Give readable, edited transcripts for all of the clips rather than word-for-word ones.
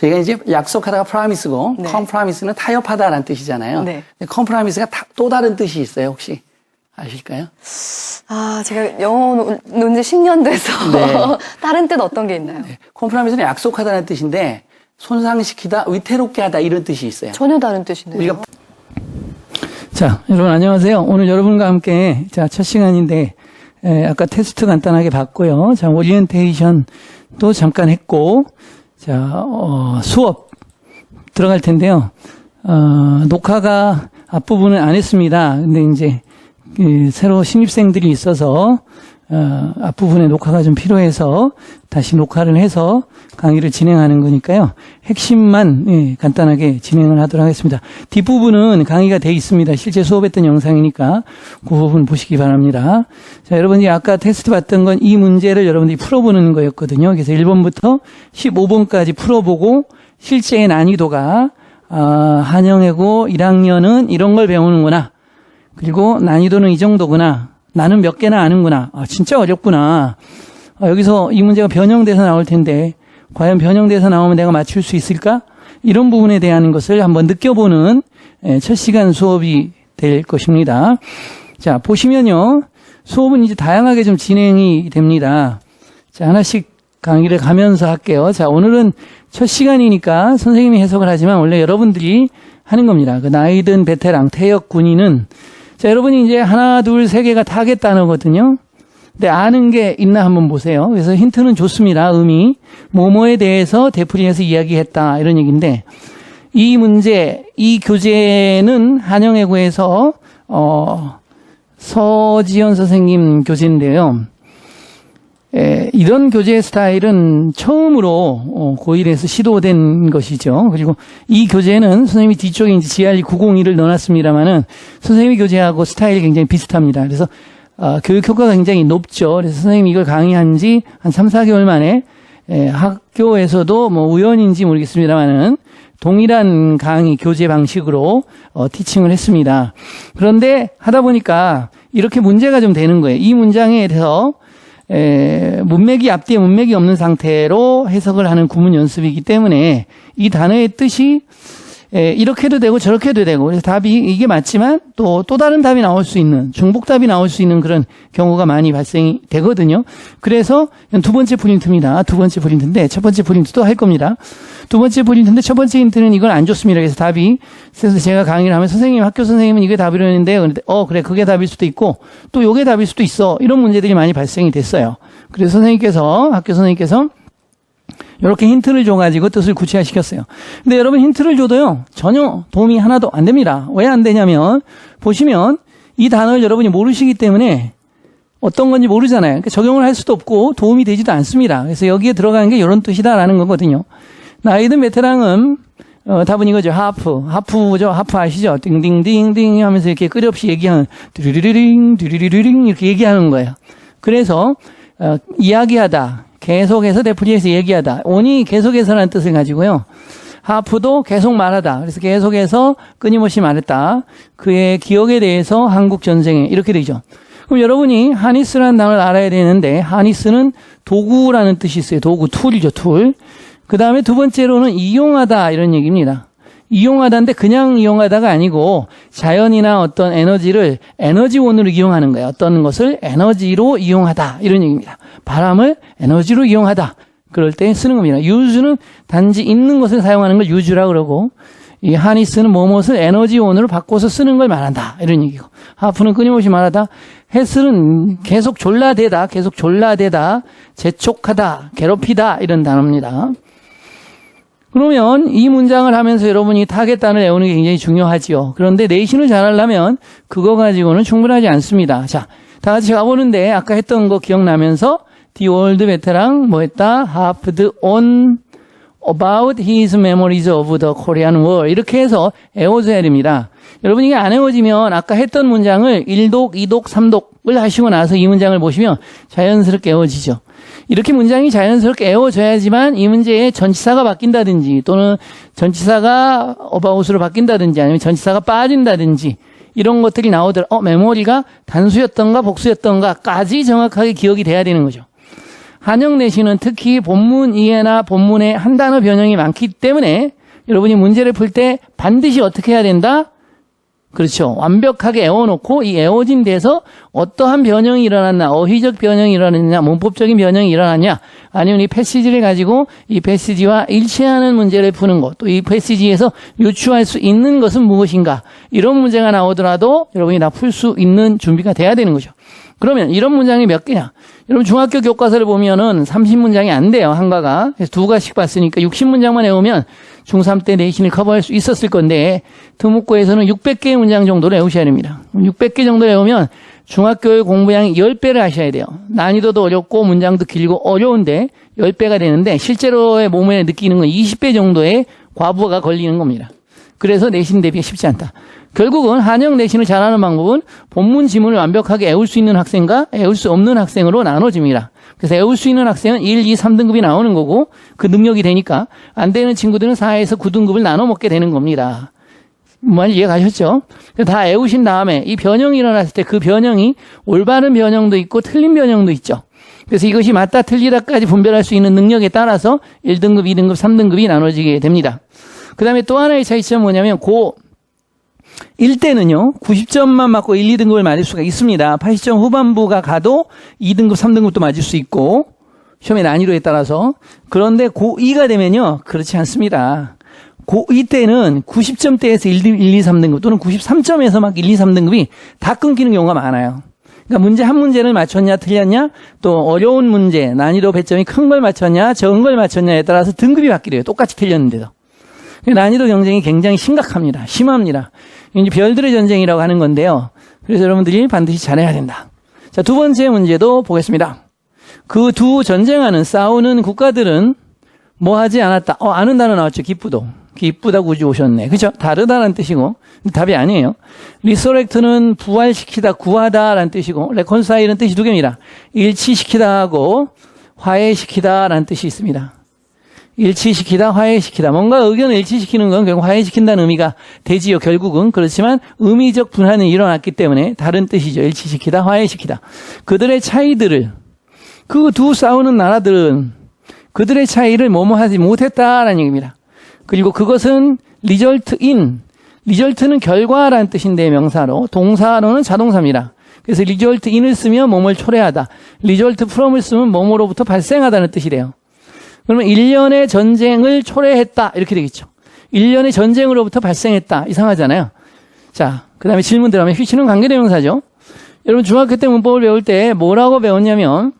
저희가 이제 약속하다가 promise고 네. compromise는 타협하다라는 뜻이잖아요. 네. compromise가 또 다른 뜻이 있어요. 혹시 아실까요? 아, 제가 영어 논지 10년 돼서 네. 다른 뜻 어떤 게 있나요? 네. compromise는 약속하다는 뜻인데 손상시키다, 위태롭게 하다 이런 뜻이 있어요. 전혀 다른 뜻이네요. 자, 여러분 안녕하세요. 오늘 여러분과 함께 첫 시간인데 아까 테스트 간단하게 봤고요. 자, 오리엔테이션도 잠깐 했고 수업 들어갈 텐데요. 녹화가 앞부분은 안 했습니다. 근데 이제 새로 신입생들이 있어서 앞부분에 녹화가 좀 필요해서 다시 녹화를 해서 강의를 진행하는 거니까요. 핵심만 간단하게 진행을 하도록 하겠습니다. 뒷부분은 강의가 돼 있습니다. 실제 수업했던 영상이니까 그 부분 보시기 바랍니다. 자, 여러분이 아까 테스트 봤던 건 이 문제를 여러분들이 풀어보는 거였거든요. 그래서 1번부터 15번까지 풀어보고 실제의 난이도가 한영애고 1학년은 이런 걸 배우는구나. 그리고 난이도는 이 정도구나. 나는 몇 개나 아는구나. 진짜 어렵구나. 여기서 이 문제가 변형돼서 나올 텐데 과연 변형돼서 나오면 내가 맞출 수 있을까? 이런 부분에 대한 것을 한번 느껴보는 첫 시간 수업이 될 것입니다. 자, 보시면요. 수업은 이제 다양하게 좀 진행이 됩니다. 자, 하나씩 강의를 가면서 할게요. 자, 오늘은 첫 시간이니까 선생님이 해석을 하지만 원래 여러분들이 하는 겁니다. 그 나이든 베테랑, 퇴역 군인은 자, 여러분이 이제 하나, 둘, 세 개가 타겟 단어거든요. 근데 아는 게 있나 한번 보세요. 그래서 힌트는 좋습니다. 의미. 뭐뭐에 대해서 되풀이해서 이야기했다. 이런 얘기인데, 이 문제, 이 교재는 한영애고에서, 서지연 선생님 교재인데요. 이런 교재 스타일은 처음으로 고1에서 시도된 것이죠. 그리고 이 교재는 선생님이 뒤쪽에 이제 GRE 901을 넣어놨습니다만은 선생님의 교재하고 스타일이 굉장히 비슷합니다. 그래서 교육 효과가 굉장히 높죠. 그래서 선생님이 이걸 강의한 지 한 3, 4개월 만에 학교에서도 뭐 우연인지 모르겠습니다만은 동일한 강의 교재 방식으로 티칭을 했습니다. 그런데 하다 보니까 이렇게 문제가 좀 되는 거예요. 이 문장에 대해서 문맥이 앞뒤에 문맥이 없는 상태로 해석을 하는 구문 연습이기 때문에 이 단어의 뜻이 이렇게도 되고 저렇게도 되고 그래서 답이 이게 맞지만 또 다른 답이 나올 수 있는 중복답이 나올 수 있는 그런 경우가 많이 발생이 되거든요. 그래서 두 번째 프린트입니다. 두 번째 프린트인데 첫 번째 프린트도 할 겁니다. 두 번째 프린트인데 첫 번째 힌트는 이건 안 좋습니다. 그래서 답이 그래서 제가 강의를 하면 선생님 학교 선생님은 이게 답이라는데 그래 그게 답일 수도 있고 또 요게 답일 수도 있어 이런 문제들이 많이 발생이 됐어요. 그래서 학교 선생님께서 이렇게 힌트를 줘가지고 뜻을 구체화시켰어요. 근데 여러분 힌트를 줘도요 전혀 도움이 하나도 안 됩니다. 왜 안 되냐면 보시면 이 단어를 여러분이 모르시기 때문에 어떤 건지 모르잖아요. 그러니까 적용을 할 수도 없고 도움이 되지도 않습니다. 그래서 여기에 들어가는 게 이런 뜻이다라는 거거든요. 나이든 베테랑은 답은 이거죠. 하프죠. 하프 아시죠? 띵띵띵띵 하면서 이렇게 끝없이 얘기하는 드리리링 이렇게 얘기하는 거예요. 그래서 이야기하다. 계속해서 되풀이해서 얘기하다. on이 계속해서라는 뜻을 가지고요. 하프도 계속 말하다. 그래서 계속해서 끊임없이 말했다. 그의 기억에 대해서 한국 전쟁에 이렇게 되죠. 그럼 여러분이 하니스라는 단어를 알아야 되는데 하니스는 도구라는 뜻이 있어요. 도구, 툴이죠. 툴. 그 다음에 두 번째로는 이용하다 이런 얘기입니다. 이용하다인데 그냥 이용하다가 아니고 자연이나 어떤 에너지를 에너지원으로 이용하는 거예요. 어떤 것을 에너지로 이용하다 이런 얘기입니다. 바람을 에너지로 이용하다. 그럴 때 쓰는 겁니다. use는 단지 있는 것을 사용하는 걸 use라고 그러고 이 하니스는 무엇을 에너지원으로 바꿔서 쓰는 걸 말한다. 이런 얘기고 하프는 끊임없이 말하다. 헤스는 계속 졸라대다. 재촉하다. 괴롭히다. 이런 단어입니다. 그러면 이 문장을 하면서 여러분이 타겟단을 외우는 게 굉장히 중요하지요. 그런데 내신을 잘하려면 그거 가지고는 충분하지 않습니다. 자, 다 같이 가보는데 아까 했던 거 기억나면서 The old veteran 뭐 했다? harped on about his memories of the Korean War 이렇게 해서 외워줘야 됩니다. 여러분 이게 안 외워지면 아까 했던 문장을 1독, 2독, 3독을 하시고 나서 이 문장을 보시면 자연스럽게 외워지죠. 이렇게 문장이 자연스럽게 외워져야지만 이 문제에 전치사가 바뀐다든지 또는 전치사가 about으로 바뀐다든지 아니면 전치사가 빠진다든지 이런 것들이 나오더라. 메모리가 단수였던가 복수였던가까지 정확하게 기억이 돼야 되는 거죠. 한영 내시는 특히 본문 이해나 본문에 한 단어 변형이 많기 때문에 여러분이 문제를 풀 때 반드시 어떻게 해야 된다? 그렇죠. 완벽하게 애워놓고 이 애워진 데서 어떠한 변형이 일어났나, 어휘적 변형이 일어났냐, 문법적인 변형이 일어났냐, 아니면 이 패시지를 가지고 이 패시지와 일치하는 문제를 푸는 것, 또 이 패시지에서 유추할 수 있는 것은 무엇인가, 이런 문제가 나오더라도 여러분이 다 풀 수 있는 준비가 돼야 되는 거죠. 그러면 이런 문장이 몇 개냐? 여러분 중학교 교과서를 보면은 30문장이 안 돼요, 한과가. 그래서 2가씩 봤으니까 60문장만 외우면 중3 때 내신을 커버할 수 있었을 건데 특목고에서는 600개의 문장 정도를 외우셔야 됩니다. 600개 정도 외우면 중학교의 공부량이 10배를 하셔야 돼요. 난이도도 어렵고 문장도 길고 어려운데 10배가 되는데 실제로의 몸에 느끼는 건 20배 정도의 과부하가 걸리는 겁니다. 그래서 내신 대비가 쉽지 않다. 결국은 한영 내신을 잘하는 방법은 본문 지문을 완벽하게 외울 수 있는 학생과 외울 수 없는 학생으로 나눠집니다. 그래서 외울 수 있는 학생은 1, 2, 3등급이 나오는 거고 그 능력이 되니까 안 되는 친구들은 4에서 9등급을 나눠 먹게 되는 겁니다. 뭔지 이해 가셨죠? 다 외우신 다음에 이 변형이 일어났을 때 그 변형이 올바른 변형도 있고 틀린 변형도 있죠. 그래서 이것이 맞다 틀리다까지 분별할 수 있는 능력에 따라서 1등급, 2등급, 3등급이 나눠지게 됩니다. 그 다음에 또 하나의 차이점은 뭐냐면 고 1대는요 90점만 맞고 1, 2등급을 맞을 수가 있습니다. 80점 후반부가 가도 2등급, 3등급도 맞을 수 있고 시험의 난이도에 따라서. 그런데 고2가 되면요 그렇지 않습니다. 고2 때는 90점대에서 1, 2, 3등급 또는 93점에서 막 1, 2, 3등급이 다 끊기는 경우가 많아요. 그러니까 문제 한 문제를 맞췄냐 틀렸냐, 또 어려운 문제 난이도 배점이 큰 걸 맞췄냐 적은 걸 맞췄냐에 따라서 등급이 바뀌래요. 똑같이 틀렸는데도. 난이도 경쟁이 굉장히 심각합니다. 심합니다. 이제 별들의 전쟁이라고 하는 건데요. 그래서 여러분들이 반드시 잘해야 된다. 자, 두 번째 문제도 보겠습니다. 그 두 전쟁하는 싸우는 국가들은 뭐 하지 않았다. 아는 단어 나왔죠. 기쁘도. 기쁘다고 우주 오셨네. 그죠? 다르다라는 뜻이고 답이 아니에요. 리서렉트는 부활시키다, 구하다라는 뜻이고 레콘사일은 뜻이 두 개입니다. 일치시키다 하고 화해시키다라는 뜻이 있습니다. 일치시키다, 화해시키다. 뭔가 의견을 일치시키는 건 결국 화해시킨다는 의미가 되지요, 결국은. 그렇지만 의미적 분한이 일어났기 때문에 다른 뜻이죠. 일치시키다, 화해시키다. 그들의 차이들을, 그 두 싸우는 나라들은 그들의 차이를 뭐뭐 하지 못했다라는 얘기입니다. 그리고 그것은 리절트는 결과라는 뜻인데 명사로, 동사로는 자동사입니다. 그래서 리절트인을 쓰면 뭐뭘 초래하다, 리절트 프롬을 쓰면 뭐뭐로부터 발생하다는 뜻이 돼요. 그러면 일련의 전쟁을 초래했다 이렇게 되겠죠. 일련의 전쟁으로부터 발생했다. 이상하잖아요. 자, 그 다음에 질문 들어가면 which는 관계대명사죠. 여러분 중학교 때 문법을 배울 때 뭐라고 배웠냐면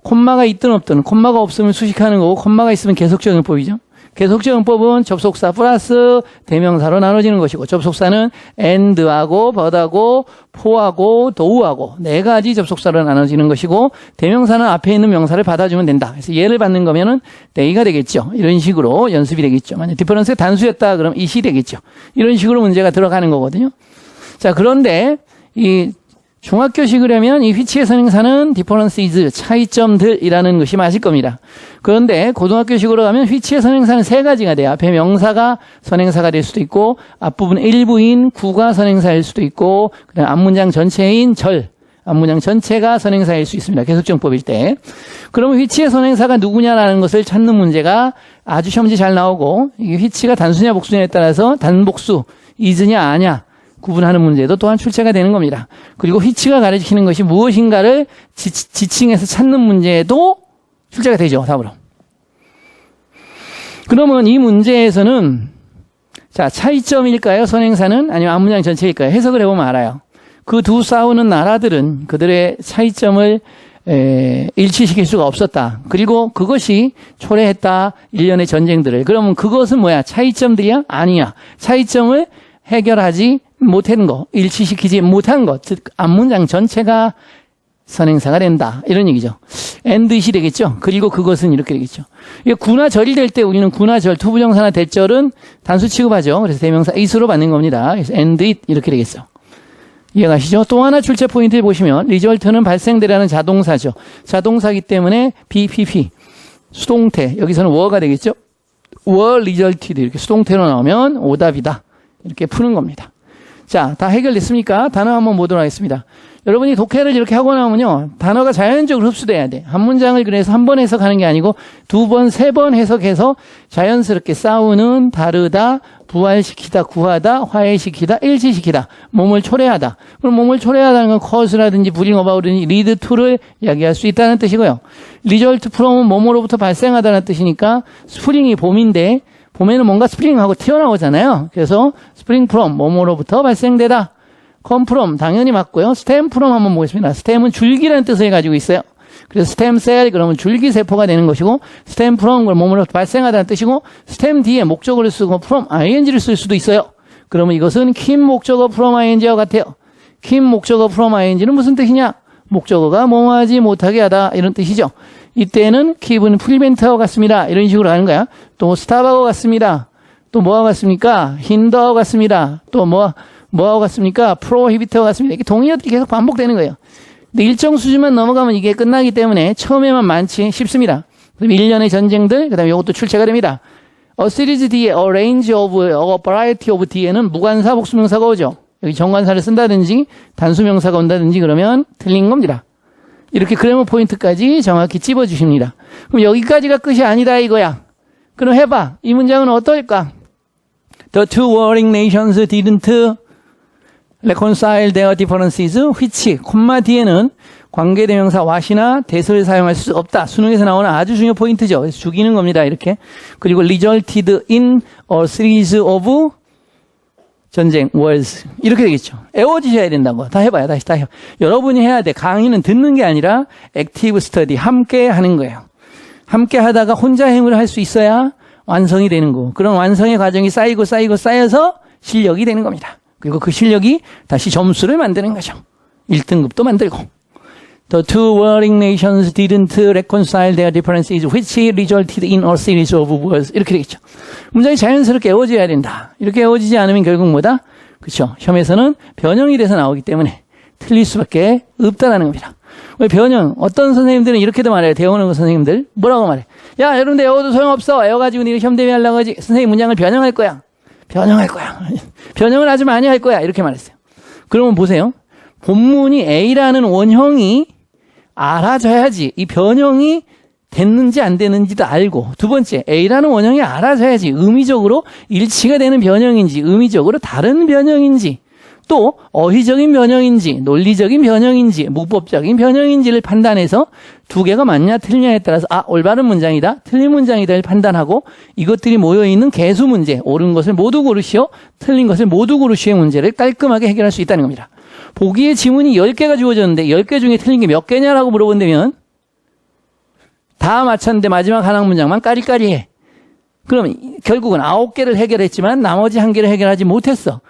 콤마가 있든 없든, 콤마가 없으면 수식하는 거고 콤마가 있으면 계속적용법이죠. 계속적용법은 접속사 플러스 대명사로 나눠지는 것이고 접속사는 and하고 but하고 for하고 do하고 네 가지 접속사로 나눠지는 것이고 대명사는 앞에 있는 명사를 받아주면 된다. 그래서 얘를 받는 거면은 they가 되겠죠. 이런 식으로 연습이 되겠죠. 만약 디퍼런스가 단수였다 그러면 it이 되겠죠. 이런 식으로 문제가 들어가는 거거든요. 자, 그런데 이 중학교식을 하면 이 which의 선행사는 differences, 차이점들이라는 것이 맞을 겁니다. 그런데 고등학교식으로 가면 which의 선행사는 세 가지가 돼요. 앞에 명사가 선행사가 될 수도 있고 앞부분 일부인 구가 선행사일 수도 있고 그다음 앞문장 전체인 앞문장 전체가 선행사일 수 있습니다. 계속정법일 때. 그러면 which의 선행사가 누구냐라는 것을 찾는 문제가 아주 시험지 잘 나오고 이게 which가 단수냐 복수냐에 따라서 단복수, is냐 아냐 구분하는 문제도 또한 출제가 되는 겁니다. 그리고 which가 가르치는 것이 무엇인가를 지칭해서 찾는 문제도 출제가 되죠, 답으로. 그러면 이 문제에서는 자, 차이점일까요? 선행사는? 아니면 앞문장 전체일까요? 해석을 해보면 알아요. 그 두 싸우는 나라들은 그들의 차이점을 일치시킬 수가 없었다. 그리고 그것이 초래했다. 일련의 전쟁들을. 그러면 그것은 뭐야? 차이점들이야? 아니야. 차이점을 해결하지 못한 거, 일치시키지 못한 것, 즉 앞문장 전체가 선행사가 된다. 이런 얘기죠. and it이 되겠죠. 그리고 그것은 이렇게 되겠죠. 이게 구나 절이 될 때 우리는 구나 절, 투부정사나 대절은 단수 취급하죠. 그래서 대명사 it으로 받는 겁니다. 그래서 and it 이렇게 되겠어. 이해가시죠? 또 하나 출제 포인트를 보시면 리절트는 발생되라는 자동사죠. 자동사이기 때문에 BPP, 수동태, 여기서는 were가 되겠죠. were resulted 이렇게 수동태로 나오면 오답이다. 이렇게 푸는 겁니다. 자, 다 해결됐습니까? 단어 한번 보도록 하겠습니다. 여러분이 독해를 이렇게 하고 나면요, 단어가 자연적으로 흡수돼야 돼. 한 문장을 그래서 한 번 해석하는 게 아니고 두 번, 세 번 해석해서 자연스럽게 싸우는, 다르다, 부활시키다, 구하다, 화해시키다, 일치시키다, 몸을 초래하다. 그럼 몸을 초래하다는 건 cause라든지 bring about든지 lead to를 이야기할 수 있다는 뜻이고요. result from은 몸으로부터 발생하다는 뜻이니까 spring이 봄인데 봄에는 뭔가 스프링하고 튀어나오잖아요. 그래서 spring from 몸으로부터 발생되다. come from 당연히 맞고요. stem from 한번 보겠습니다. stem은 줄기라는 뜻을 가지고 있어요. 그래서 stem cell 그러면 줄기세포가 되는 것이고 stem from 걸 몸으로부터 발생하다는 뜻이고 stem 뒤에 목적어를 쓰고 from ing를 쓸 수도 있어요. 그러면 이것은 kin 목적어 from ing와 같아요. kin 목적어 from ing는 무슨 뜻이냐? 목적어가 뭐하지 못하게 하다 이런 뜻이죠. 이때는 keep은 prevent하고 같습니다. 이런 식으로 하는 거야. 또 stop하고 같습니다. 또 뭐하고 같습니까? hinder하고 같습니다. 또 뭐하고 같습니까? prohibit하고 같습니다. 이렇게 동의어들이 계속 반복되는 거예요. 근데 일정 수준만 넘어가면 이게 끝나기 때문에 처음에만 많지 쉽습니다. 그럼 일련의 전쟁들, 그 다음에 이것도 출제가 됩니다. A series 뒤에 a range of, a variety of 뒤에는 무관사 복수명사가 오죠. 여기 정관사를 쓴다든지 단수명사가 온다든지 그러면 틀린 겁니다. 이렇게 그래머 포인트까지 정확히 찝어주십니다. 그럼 여기까지가 끝이 아니다 이거야. 그럼 해봐. 이 문장은 어떨까? The two warring nations didn't reconcile their differences, which, 콤마 뒤에는 관계대명사 what이나 that을 사용할 수 없다. 수능에서 나오는 아주 중요 포인트죠. 그래서 죽이는 겁니다. 이렇게. 그리고 resulted in a series of 전쟁, wars. 이렇게 되겠죠. 애워지셔야 된다고. 다 해봐요. 다시 다 해요. 여러분이 해야 돼. 강의는 듣는 게 아니라 active study, 함께 하는 거예요. 함께 하다가 혼자 행위를 할 수 있어야 완성이 되는 거고. 그런 완성의 과정이 쌓여서 실력이 되는 겁니다. 그리고 그 실력이 다시 점수를 만드는 거죠. 1등급도 만들고. The two warring nations didn't reconcile their differences, which resulted in a series of wars. 이렇게 되겠죠. 문장이 자연스럽게 에워져야 된다. 이렇게 에워지지 않으면 결국 뭐다? 그렇죠. 시험에서는 변형이 돼서 나오기 때문에 틀릴 수밖에 없다라는 겁니다. 왜 변형? 어떤 선생님들은 이렇게도 말해요. 대우는 선생님들. 뭐라고 말해? 야, 여러분들 에워도 소용없어. 에워가지고 네가 시험 대비하려고 하지. 선생님 문장을 변형할 거야. 변형할 거야. 변형을 아주 많이 할 거야. 이렇게 말했어요. 그러면 보세요. 본문이 A라는 원형이 알아져야지 이 변형이 됐는지 안 됐는지도 알고, 두 번째 A라는 원형이 알아져야지 의미적으로 일치가 되는 변형인지 의미적으로 다른 변형인지 또 어휘적인 변형인지 논리적인 변형인지 문법적인 변형인지를 판단해서 두 개가 맞냐 틀리냐에 따라서 올바른 문장이다 틀린 문장이다를 판단하고 이것들이 모여있는 개수 문제, 옳은 것을 모두 고르시오 틀린 것을 모두 고르시오의 문제를 깔끔하게 해결할 수 있다는 겁니다. 보기에 지문이 10개가 주어졌는데 10개 중에 틀린 게 몇 개냐라고 물어본다면 다 맞췄는데 마지막 한 문장만 까리까리해. 그러면 결국은 9개를 해결했지만 나머지 1개를 해결하지 못했어.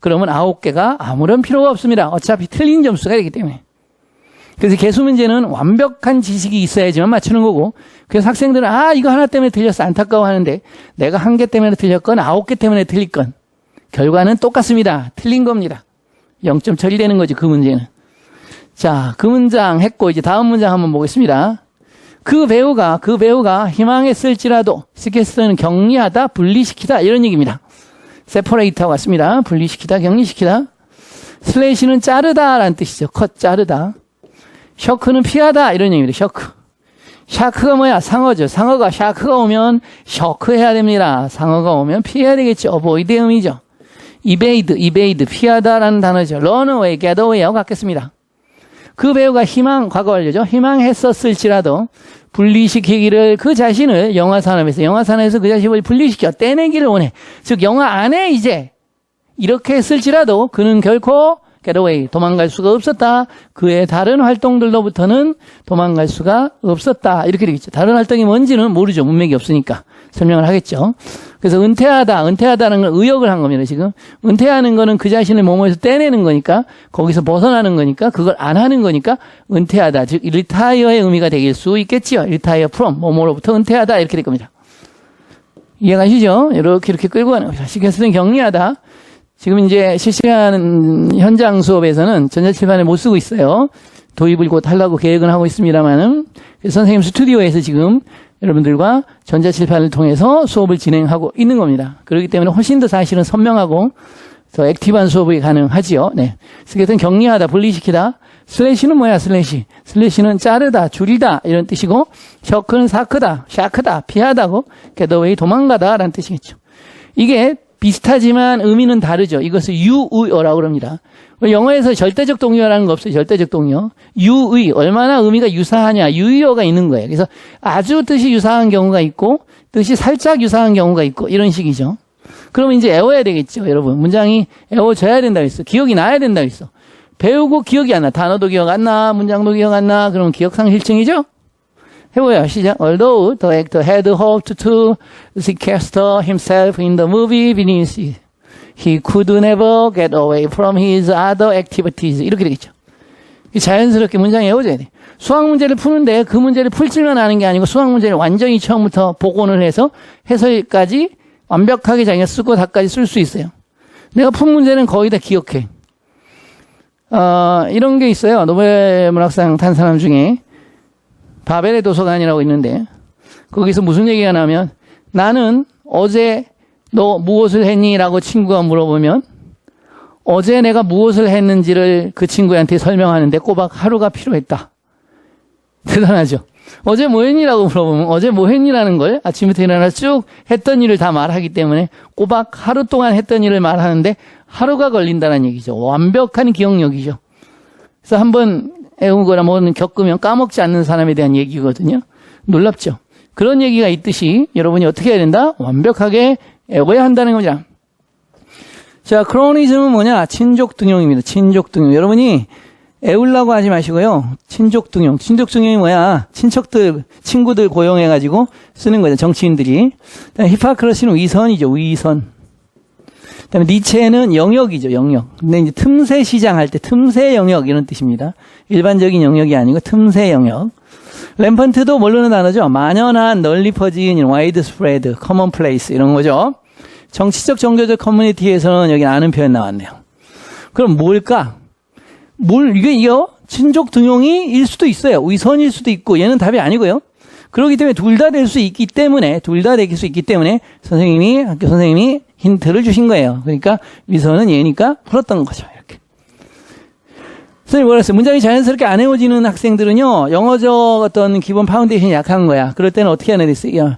그러면 9개가 아무런 필요가 없습니다. 어차피 틀린 점수가 되기 때문에. 그래서 개수 문제는 완벽한 지식이 있어야지만 맞추는 거고, 그래서 학생들은 이거 하나 때문에 틀렸어 안타까워하는데 내가 1개 때문에 틀렸건 9개 때문에 틀렸건 결과는 똑같습니다. 틀린 겁니다. 0점 처리되는 거죠, 그 문제는. 자, 그 문장 했고 이제 다음 문장 한번 보겠습니다. 그 배우가 희망했을지라도, 스케스는 격리하다, 분리시키다 이런 얘기입니다. separate하고 같습니다. 분리시키다, 격리시키다. 슬래시는 자르다라는 뜻이죠. 컷, 자르다. 셔크는 피하다 이런 얘기입니다. 셔크. 샤크가 뭐야? 상어죠. 상어가 샤크가 오면 셔크 해야 됩니다. 상어가 오면 피해야 되겠죠. 어보이드의 의미죠. evade, 피하다라는 단어죠. run away, get away하고 같겠습니다. 그 배우가 과거 완료죠. 희망했었을지라도 분리시키기를 그 자신을 영화 산업에서 그 자신을 분리시켜 떼내기를 원해. 즉 영화 안에 이제 이렇게 했을지라도 그는 결코 get away, 도망갈 수가 없었다. 그의 다른 활동들로부터는 도망갈 수가 없었다. 이렇게 되겠죠. 다른 활동이 뭔지는 모르죠. 문맥이 없으니까. 설명을 하겠죠. 그래서 은퇴하다는 건 의역을 한 겁니다, 지금. 은퇴하는 거는 그 자신을 몸에서 떼내는 거니까, 거기서 벗어나는 거니까, 그걸 안 하는 거니까, 은퇴하다. 즉, retire의 의미가 되길 수 있겠지요. retire from, 뭐뭐로부터 은퇴하다. 이렇게 될 겁니다. 이해가시죠? 이렇게 끌고 가는 겁니다. 시계수는 격리하다. 지금 이제 실시간 현장 수업에서는 전자칠판을 못 쓰고 있어요. 도입을 곧 하려고 계획은 하고 있습니다만은, 선생님 스튜디오에서 지금 여러분들과 전자칠판을 통해서 수업을 진행하고 있는 겁니다. 그렇기 때문에 훨씬 더 사실은 선명하고 더 액티브한 수업이 가능하지요. 네. 스게트는 격리하다, 분리시키다. 슬래시는 뭐야, 슬래시? 슬래시는 자르다, 줄이다, 이런 뜻이고, 셔크는 사크다, 샤크다, 피하다고, 겟어웨이, 도망가다, 라는 뜻이겠죠. 이게 비슷하지만 의미는 다르죠. 이것을 유의어라고 합니다. 영어에서 절대적 동의어라는 거 없어요. 절대적 동의어. 유의, 얼마나 의미가 유사하냐, 유의어가 있는 거예요. 그래서 아주 뜻이 유사한 경우가 있고, 뜻이 살짝 유사한 경우가 있고, 이런 식이죠. 그러면 이제 외워야 되겠죠, 여러분. 문장이 외워져야 된다고 했어. 기억이 나야 된다고 했어. 배우고 기억이 안 나. 단어도 기억 안 나. 문장도 기억 안 나. 그럼 기억상실증이죠? 해봐요. 시작. Although the actor had hoped to sequester himself in the movie beneath it, he could never get away from his other activities. 이렇게 되겠죠. 자연스럽게 문장이 외워져야 돼. 수학 문제를 푸는데 그 문제를 풀 줄만 아는 게 아니고 수학 문제를 완전히 처음부터 복원을 해서 해설까지 완벽하게 자기가 쓰고 다까지 쓸 수 있어요. 내가 푼 문제는 거의 다 기억해. 이런 게 있어요. 노벨 문학상 탄 사람 중에 바벨의 도서관이라고 있는데 거기서 무슨 얘기가 나면 나는 어제 너 무엇을 했니? 라고 친구가 물어보면 어제 내가 무엇을 했는지를 그 친구한테 설명하는데 꼬박 하루가 필요했다. 대단하죠. 어제 뭐 했니라고 물어보면 어제 뭐 했니라는 걸 아침부터 일어나 쭉 했던 일을 다 말하기 때문에 꼬박 하루 동안 했던 일을 말하는데 하루가 걸린다는 얘기죠. 완벽한 기억력이죠. 그래서 한번 애우거나 뭐는 겪으면 까먹지 않는 사람에 대한 얘기거든요. 놀랍죠. 그런 얘기가 있듯이 여러분이 어떻게 해야 된다? 완벽하게 외워야 한다는 거죠. 자, 크로니즘은 뭐냐? 친족등용입니다. 친족등용. 여러분이 애우려고 하지 마시고요. 친족등용. 친족등용이 뭐야? 친척들, 친구들 고용해가지고 쓰는 거죠. 정치인들이. 히파크러스는 위선이죠. 위선. 그다음에 니체는 영역이죠. 영역. 근데 이제 틈새 시장 할 때 틈새 영역 이런 뜻입니다. 일반적인 영역이 아니고 틈새 영역. 램펀트도 모르는 단어죠. 만연한, 널리 퍼진, 와이드 스프레드, 커먼 플레이스 이런 거죠. 정치적, 종교적 커뮤니티에서는 여기 아는 표현 나왔네요. 그럼 뭘까? 이게요? 친족 등용이일 수도 있어요. 위선일 수도 있고 얘는 답이 아니고요. 그렇기 때문에 둘 다 될 수 있기 때문에 학교 선생님이 힌트를 주신 거예요. 그러니까 위선은 얘니까 풀었던 거죠. 이렇게. 선생님 뭐라 했어요? 문장이 자연스럽게 안 외워지는 학생들은요. 영어적 어떤 기본 파운데이션이 약한 거야. 그럴 때는 어떻게 해야 되겠어요?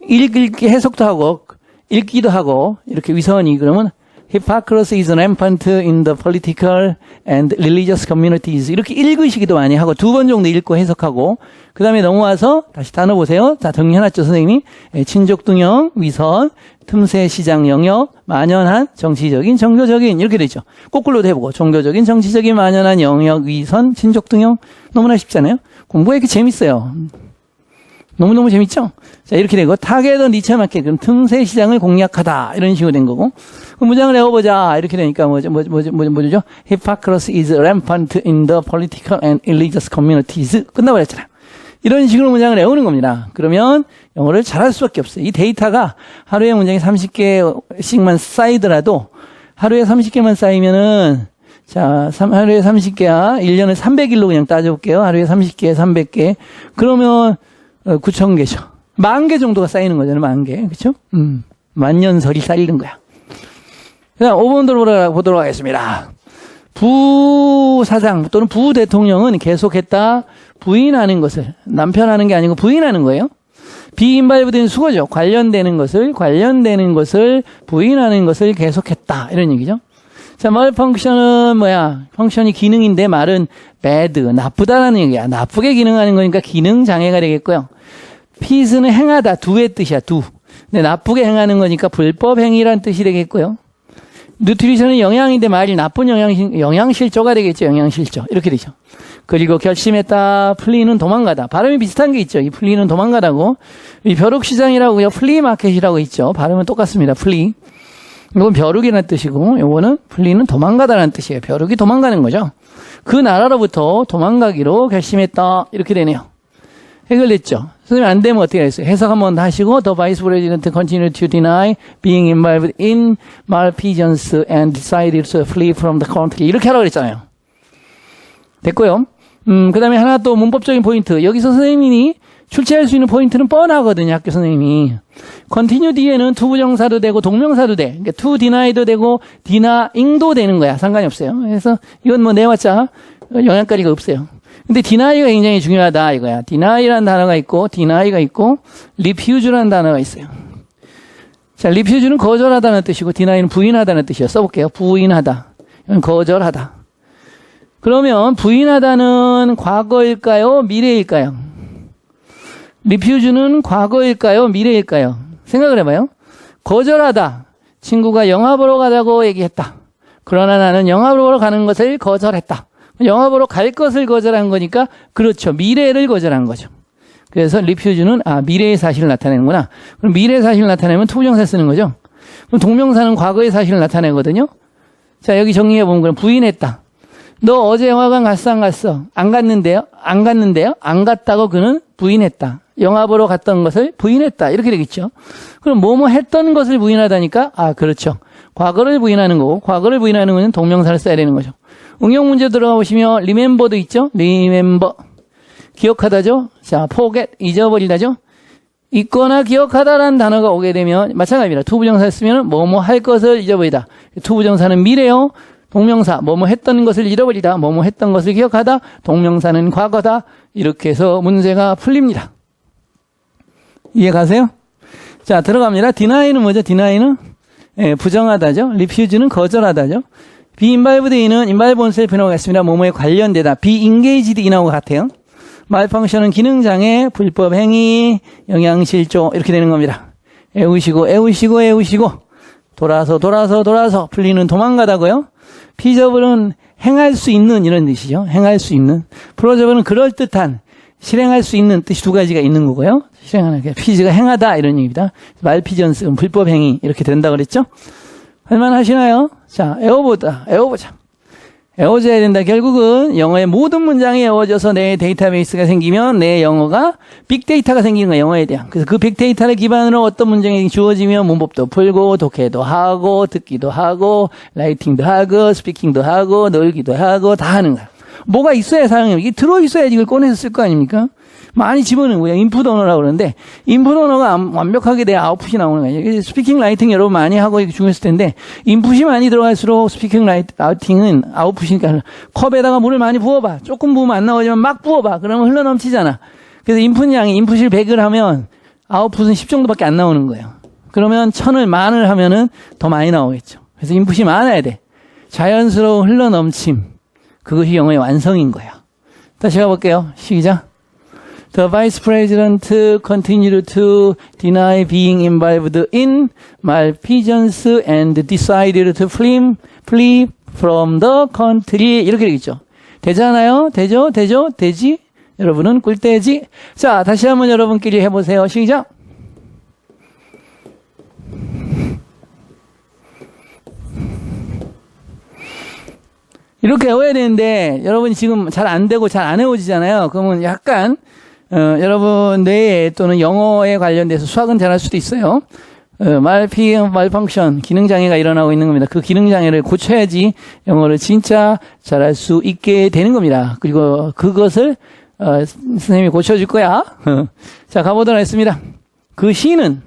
읽기 해석도 하고 읽기도 하고 이렇게 위선이 그러면 Hypocrisy is rampant in the political and religious communities. 이렇게 읽으시기도 많이 하고 두 번 정도 읽고 해석하고 그 다음에 넘어와서 다시 단어 보세요. 자, 정리해놨죠, 선생님이. 친족등용, 위선, 틈새 시장 영역, 만연한, 정치적인, 종교적인 이렇게 되죠. 거꾸로도 해보고 종교적인, 정치적인, 만연한 영역, 위선, 친족등용. 너무나 쉽잖아요. 공부가 이렇게 재밌어요. 너무너무 재밌죠? 자, 이렇게 되고, 타겟 니체 마켓, 그럼 틈새 시장을 공략하다. 이런 식으로 된 거고. 그럼 문장을 외워보자. 이렇게 되니까 뭐죠? Hypocrisy is rampant in the political and religious communities. 끝나버렸잖아요. 이런 식으로 문장을 외우는 겁니다. 그러면 영어를 잘할 수밖에 없어요. 이 데이터가 하루에 문장이 30개씩만 쌓이더라도, 하루에 30개만 쌓이면은, 자, 하루에 30개야. 1년에 300일로 그냥 따져볼게요. 하루에 30개, 300개. 그러면, 9,000개죠. 10,000개 정도가 쌓이는 거잖아요. 10,000개. 그쵸? 만년설이 쌓이는 거야. 그 다음 5번 보도록 하겠습니다. 부사장 또는 부대통령은 계속했다 부인하는 것을, 남편 하는 게 아니고 부인하는 거예요. 비인발브된 수거죠. 관련되는 것을 부인하는 것을 계속했다. 이런 얘기죠. 자, 말 펑션은 뭐야? 펑션이 기능인데 말은 bad, 나쁘다라는 얘기야. 나쁘게 기능하는 거니까 기능 장애가 되겠고요. 피스는 행하다, do의 뜻이야, do. 근데 나쁘게 행하는 거니까 불법 행위란 뜻이 되겠고요. 뉴트리션은 영양인데 말이 나쁜 영양실조가 되겠죠. 영양실조. 이렇게 되죠. 그리고 결심했다, 플리는 도망가다. 발음이 비슷한 게 있죠. 이 플리는 도망가다고. 이 벼룩시장이라고요. 플리마켓이라고 있죠. 발음은 똑같습니다. 플리. 이건 벼룩이라는 뜻이고, 요거는 플리는 도망가다라는 뜻이에요. 벼룩이 도망가는 거죠. 그 나라로부터 도망가기로 결심했다. 이렇게 되네요. 해결됐죠. 선생님 안 되면 어떻게 하겠어요? 해석 한번 하시고 The Vice President continued to deny being involved in malfeasance and decided to flee from the country. 이렇게 하라고 그랬잖아요. 됐고요. 그 다음에 하나 또 문법적인 포인트. 여기서 선생님이 출제할 수 있는 포인트는 뻔하거든요, 학교 선생님이. continue 뒤에는 투부정사도 되고 동명사도 돼. 그러니까 to deni도 되고 denying도 되는 거야. 상관이 없어요. 그래서 이건 뭐 내봤자 영향거리가 없어요. 근데 deny가 굉장히 중요하다 이거야. deny라는 단어가 있고 deny가 있고 refuse라는 단어가 있어요. 자, refuse는 거절하다는 뜻이고 deny는 부인하다는 뜻이에요. 써볼게요. 부인하다. 이건 거절하다. 그러면 부인하다는 과거일까요? 미래일까요? refuse는 과거일까요? 미래일까요? 생각을 해봐요. 거절하다. 친구가 영화 보러 가자고 얘기했다. 그러나 나는 영화 보러 가는 것을 거절했다. 영화 보러 갈 것을 거절한 거니까 그렇죠. 미래를 거절한 거죠. 그래서 refuse는 미래의 사실을 나타내는구나. 그럼 미래의 사실을 나타내면 투부정사 쓰는 거죠. 그럼 동명사는 과거의 사실을 나타내거든요. 자, 여기 정리해보면 그럼 부인했다. 너 어제 영화관 갔어, 안 갔어? 안 갔는데요? 안 갔는데요? 안 갔다고 그는 부인했다. 영화 보러 갔던 것을 부인했다. 이렇게 되겠죠. 그럼 뭐뭐 했던 것을 부인하다니까? 그렇죠. 과거를 부인하는 거고, 과거를 부인하는 것은 동명사를 써야 되는 거죠. 응용 문제 들어가 보시면 remember도 있죠? remember. 기억하다죠? 자, forget. 잊어버리다죠? 있거나 기억하다라는 단어가 오게 되면 마찬가지입니다. 투부정사 쓰면 뭐뭐 할 것을 잊어버리다. 투부정사는 미래요. 동명사 뭐뭐 했던 것을 잃어버리다. 뭐뭐 했던 것을 기억하다. 동명사는 과거다. 이렇게 해서 문제가 풀립니다. 이해 가세요? 자, 들어갑니다. deny는 뭐죠? deny는 부정하다죠. refuse는 거절하다죠. be involved in은 involve oneself 나오겠습니다. 뭐뭐에 관련되다. be engaged in하고 같아요. malfunction은 기능장애, 불법 행위, 영양실조 이렇게 되는 겁니다. 애우시고 돌아서 풀리는 도망가다고요. feasible은 행할 수 있는 이런 뜻이죠. 행할 수 있는. plausible 그럴듯한, 실행할 수 있는 뜻이 두 가지가 있는 거고요. 실행하는 게 feas가 행하다 이런 얘기입니다. malfeasance 불법 행위 이렇게 된다 그랬죠. 할만하시나요? 자, 애워보자. 애워져야 된다. 결국은 영어의 모든 문장이 애워져서 내 데이터베이스가 생기면 내 영어가 빅데이터가 생기는 거야, 영어에 대한. 그래서 그 빅데이터를 기반으로 어떤 문장이 주어지면 문법도 풀고, 독해도 하고, 듣기도 하고, 라이팅도 하고, 스피킹도 하고, 놀기도 하고, 다 하는 거야. 뭐가 있어야 사용해요. 이게 들어있어야지 이걸 꺼내서 쓸 거 아닙니까? 많이 집어넣은 거예요. 인풋 언어라고 그러는데, 인풋 언어가 완벽하게 내 아웃풋이 나오는 거예요. 스피킹 라이팅 여러분 많이 하고 중요했을 텐데, 인풋이 많이 들어갈수록 스피킹 라이팅은 아웃풋이니까 컵에다가 물을 많이 부어봐. 조금 부으면 안 나오지만 막 부어봐. 그러면 흘러 넘치잖아. 그래서 인풋 양이 인풋을 100을 하면 아웃풋은 10 정도밖에 안 나오는 거예요. 그러면 1000을 만을 하면은 더 많이 나오겠죠. 그래서 인풋이 많아야 돼. 자연스러운 흘러 넘침. 그것이 영어의 완성인 거예요. 다시 가볼게요. 시작. The vice president continued to deny being involved in malfeasance and decided to flee from the country. 이렇게 되겠죠. 되잖아요? 되지? 여러분은 꿀떼지? 자, 다시 한번 여러분끼리 해보세요. 시작! 이렇게 외워야 되는데, 여러분이 지금 잘 안 되고 잘 안 외워지잖아요. 그러면 약간, 여러분 뇌에 또는 영어에 관련돼서 수학은 잘할 수도 있어요. 말펑션, 기능장애가 일어나고 있는 겁니다. 그 기능장애를 고쳐야지 영어를 진짜 잘할 수 있게 되는 겁니다. 그리고 그것을, 선생님이 고쳐줄 거야. 자, 가보도록 하겠습니다. 그 시는,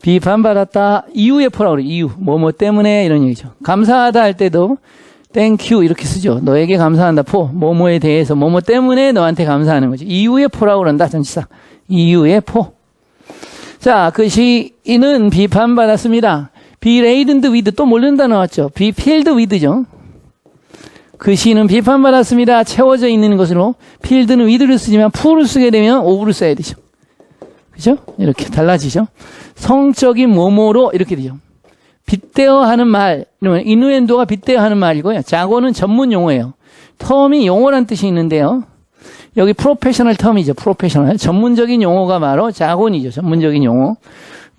비판받았다. 이유의 포라고 그래요. 이유. 뭐 때문에 이런 얘기죠. 감사하다 할 때도 thank you 이렇게 쓰죠. 너에게 감사한다. 뭐뭐에 대해서 뭐뭐 때문에 너한테 감사하는 거지. 이유의 포라고 그런다. 전치사. 이유의 포. 자, 그 시인은 비판받았습니다. be laden with 또 모른다 나왔죠. be filled with죠. 그 시인은 비판받았습니다. 채워져 있는 것으로 field는 with를 쓰지만 full을 쓰게 되면 of를 써야 되죠. 그죠? 이렇게 달라지죠. 성적인 뭐뭐로 이렇게 되죠. 빗대어 하는 말, 인누엔도가 빗대어 하는 말이고요. 자고는 전문 용어예요. 텀이 용어란 뜻이 있는데요. 여기 프로페셔널 텀이죠. 프로페셔널. 전문적인 용어가 바로 자곤이죠. 전문적인 용어.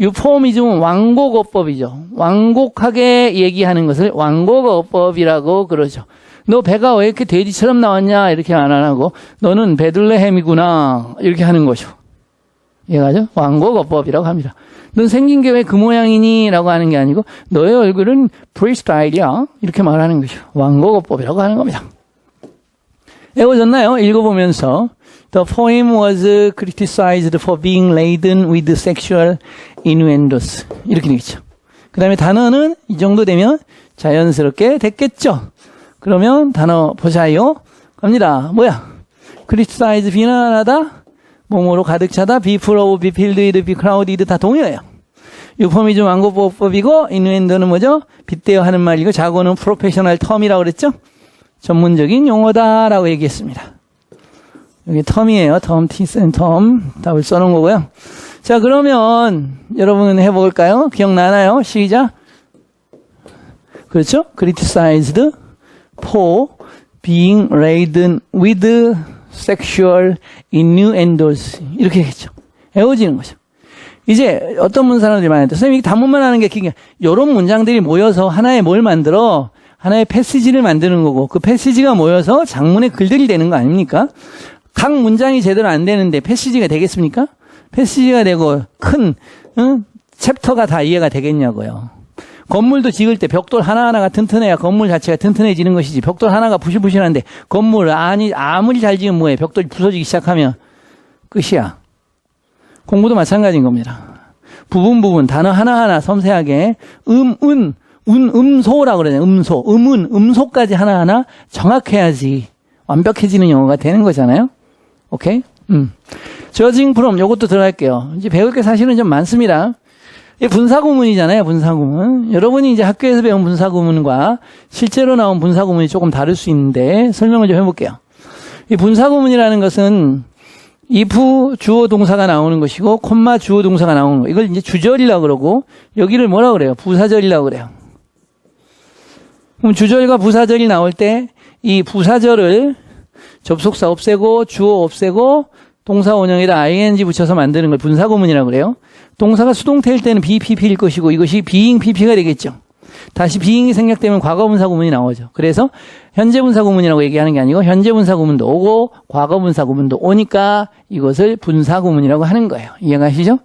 유포미즘은 완곡어법이죠. 완곡하게 얘기하는 것을 완곡어법이라고 그러죠. 너 배가 왜 이렇게 돼지처럼 나왔냐? 이렇게 안 하고 너는 베들레헴이구나. 이렇게 하는 거죠. 이해가죠? 완곡어법이라고 합니다. 넌 생긴 게 왜 그 모양이니? 라고 하는 게 아니고 너의 얼굴은 프리스타일이야. 이렇게 말하는 거죠. 완곡어법이라고 하는 겁니다. 외워졌나요? 읽어보면서 The poem was criticized for being laden with sexual innuendos. 이렇게 되겠죠. 그 다음에 단어는 이 정도 되면 자연스럽게 됐겠죠. 그러면 단어 보자요. 갑니다. 뭐야? criticize, 비난하다, 뭐뭐로 가득 차다, be full of, be filled with, be crowded 다 동의어예요. 유포미즘 완고법이고 인누엔도는 뭐죠? 빗대어 하는 말이고 자고는 프로페셔널 텀이라고 그랬죠? 전문적인 용어다라고 얘기했습니다. 여기 텀이에요. 텀, 티센 텀 답을 써놓은 거고요. 자, 그러면 여러분 해볼까요? 기억나나요? 시작. 그렇죠? criticized for being laden with sexual innuendos 이렇게 되겠죠. 외워지는 거죠. 이제 어떤 문사람들이 많은데 선생님이 단문만 하는 게 그게 이런 문장들이 모여서 하나의 뭘 만들어 하나의 패시지를 만드는 거고 그 패시지가 모여서 장문의 글들이 되는 거 아닙니까? 각 문장이 제대로 안 되는데 패시지가 되겠습니까? 패시지가 되고 큰 챕터가 다 이해가 되겠냐고요. 건물도 지을 때 벽돌 하나하나가 튼튼해야 건물 자체가 튼튼해지는 것이지 벽돌 하나가 부실부실한데 건물 아무리 잘 지으면 뭐해 소리 부서지기 시작하면 끝이야. 공부도 마찬가지인 겁니다. 부분 단어 하나하나 섬세하게 음소라고 그러잖아요. 음소까지 하나하나 정확해야지 완벽해지는 영어가 되는 거잖아요. 오케이? 저징 프롬 요것도 들어갈게요. 이제 배울 게 사실은 좀 많습니다. 이 분사구문이잖아요. 분사구문. 여러분이 이제 학교에서 배운 분사구문과 실제로 나온 분사구문이 조금 다를 수 있는데 설명을 좀 해볼게요. 이 분사구문이라는 것은 if 주어 동사가 나오는 것이고 콤마 주어 동사가 나오는 거. 이걸 이제 주절이라고 그러고 여기를 뭐라 그래요? 부사절이라고 그래요. 그럼 주절과 부사절이 나올 때 이 부사절을 접속사 없애고 주어 없애고 동사 원형에다 ing 붙여서 만드는 걸 분사구문이라고 그래요. 동사가 수동태일 때는 BPP일 것이고 이것이 being PP가 되겠죠. 다시 being이 생략되면 과거분사 구문이 나오죠. 그래서 현재분사 구문이라고 얘기하는 게 아니고 현재분사 구문도 오고 과거분사 구문도 오니까 이것을 분사 구문이라고 하는 거예요. 이해가시죠?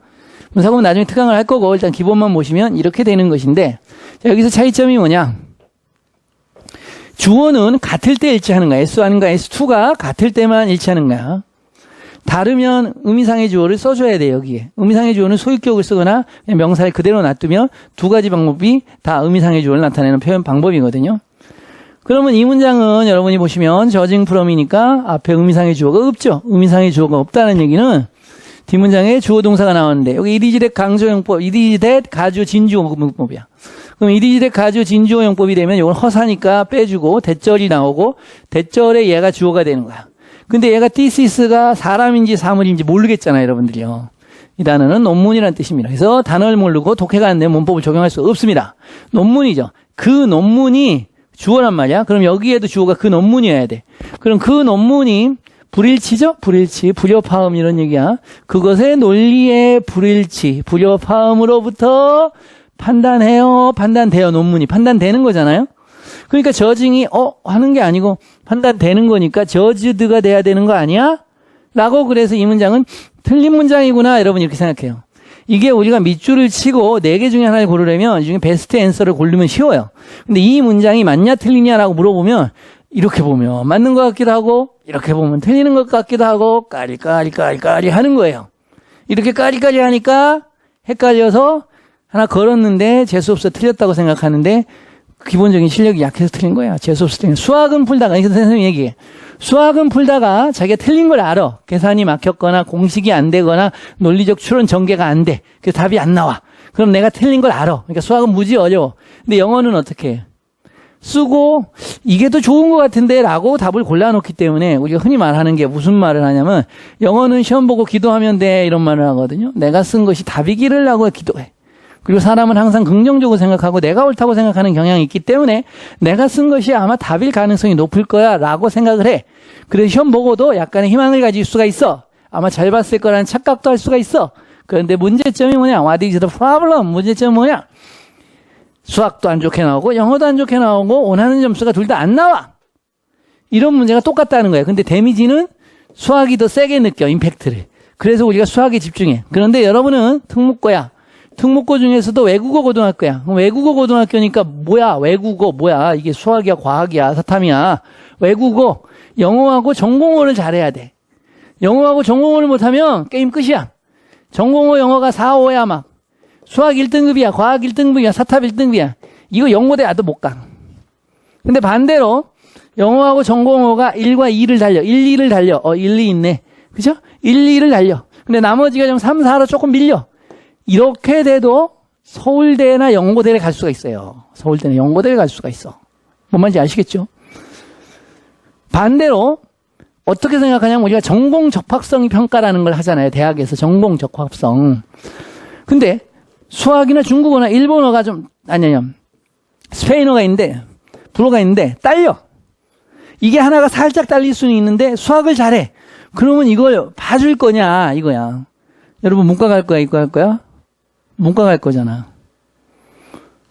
분사 구문 나중에 특강을 할 거고 일단 기본만 보시면 이렇게 되는 것인데 자, 여기서 차이점이 뭐냐? 주어는 같을 때 일치하는 거야. S1과 S2가 같을 때만 일치하는 거야. 다르면 의미상의 주어를 써줘야 돼, 여기에. 의미상의 주어는 소유격을 쓰거나 그냥 명사를 그대로 놔두면 두 가지 방법이 다 의미상의 주어를 나타내는 표현 방법이거든요. 그러면 이 문장은 여러분이 보시면 저징 프롬이니까 앞에 의미상의 주어가 없죠. 의미상의 주어가 없다는 얘기는 뒷문장에 주어 동사가 나오는데 여기 이디지댓 강조용법, 이디지댓 가주 진주어용법이야. 그럼 이디지댓 가주 진주어용법이 되면 이건 허사니까 빼주고 대절이 나오고 대절에 얘가 주어가 되는 거야. 근데 얘가 thisis가 사람인지 사물인지 모르겠잖아요, 여러분들이요. 이 단어는 논문이라는 뜻입니다. 그래서 단어를 모르고 독해가 안 되면 문법을 적용할 수 없습니다. 논문이죠. 그 논문이 주어란 말이야. 그럼 여기에도 주어가 그 논문이어야 돼. 그럼 그 논문이 불일치죠? 불일치, 불협화음 이런 얘기야. 그것의 논리의 불일치, 불협화음으로부터 판단돼요. 논문이 판단되는 거잖아요. 그러니까 저징이 하는 게 아니고 판단되는 거니까 저지드가 돼야 되는 거 아니야? 라고 그래서 이 문장은 틀린 문장이구나 여러분 이렇게 생각해요. 이게 우리가 밑줄을 치고 4개 중에 하나를 고르려면 이 중에 베스트 앤서를 고르면 쉬워요. 근데 이 문장이 맞냐 틀리냐라고 물어보면 이렇게 보면 맞는 것 같기도 하고 이렇게 보면 틀리는 것 같기도 하고 까리까리 하는 거예요. 이렇게 까리까리 하니까 헷갈려서 하나 걸었는데 재수없어 틀렸다고 생각하는데 기본적인 실력이 약해서 틀린 거야. 재수없을 때는. 수학은 풀다가, 이거 선생님이 얘기해. 수학은 풀다가 자기가 틀린 걸 알아. 계산이 막혔거나 공식이 안 되거나 논리적 추론 전개가 안 돼. 그래서 답이 안 나와. 그럼 내가 틀린 걸 알아. 그러니까 수학은 무지 어려워. 근데 영어는 어떻게 해? 쓰고 이게 더 좋은 것 같은데 라고 답을 골라놓기 때문에 우리가 흔히 말하는 게 무슨 말을 하냐면 영어는 시험 보고 기도하면 돼 이런 말을 하거든요. 내가 쓴 것이 답이기를 하고 기도해. 그리고 사람은 항상 긍정적으로 생각하고 내가 옳다고 생각하는 경향이 있기 때문에 내가 쓴 것이 아마 답일 가능성이 높을 거야 라고 생각을 해. 그래서 시험 보고도 약간의 희망을 가질 수가 있어. 아마 잘 봤을 거라는 착각도 할 수가 있어. 그런데 문제점이 뭐냐? What is the problem? 문제점은 뭐냐? 수학도 안 좋게 나오고 영어도 안 좋게 나오고 원하는 점수가 둘 다 안 나와. 이런 문제가 똑같다는 거예요. 근데 데미지는 수학이 더 세게 느껴, 임팩트를. 그래서 우리가 수학에 집중해. 그런데 여러분은 특목고야. 특목고 중에서도 외국어 고등학교야. 그럼 외국어 고등학교니까 뭐야? 외국어 뭐야? 이게 수학이야, 과학이야, 사탐이야. 외국어, 영어하고 전공어를 잘해야 돼. 영어하고 전공어를 못하면 게임 끝이야. 전공어 영어가 4, 5야 막. 수학 1등급이야, 과학 1등급이야, 사탐 1등급이야. 이거 영어대 아도 못 가. 근데 반대로 영어하고 전공어가 1과 2를 달려. 1, 2를 달려. 1, 2 있네. 그죠? 1, 2를 달려. 근데 나머지가 좀 3, 4로 조금 밀려. 이렇게 돼도 서울대나 연고대를 갈 수가 있어요. 서울대나 연고대를 갈 수가 있어. 뭔 말인지 아시겠죠? 반대로 어떻게 생각하냐면 우리가 전공 적합성 평가라는 걸 하잖아요. 대학에서 전공 적합성. 근데 수학이나 중국어나 일본어가 아니요. 스페인어가 있는데, 불어가 있는데 딸려. 이게 하나가 살짝 딸릴 수는 있는데 수학을 잘해. 그러면 이걸 봐줄 거냐 이거야. 여러분 문과 갈 거야, 이과 갈 거야? 문과 갈 거잖아.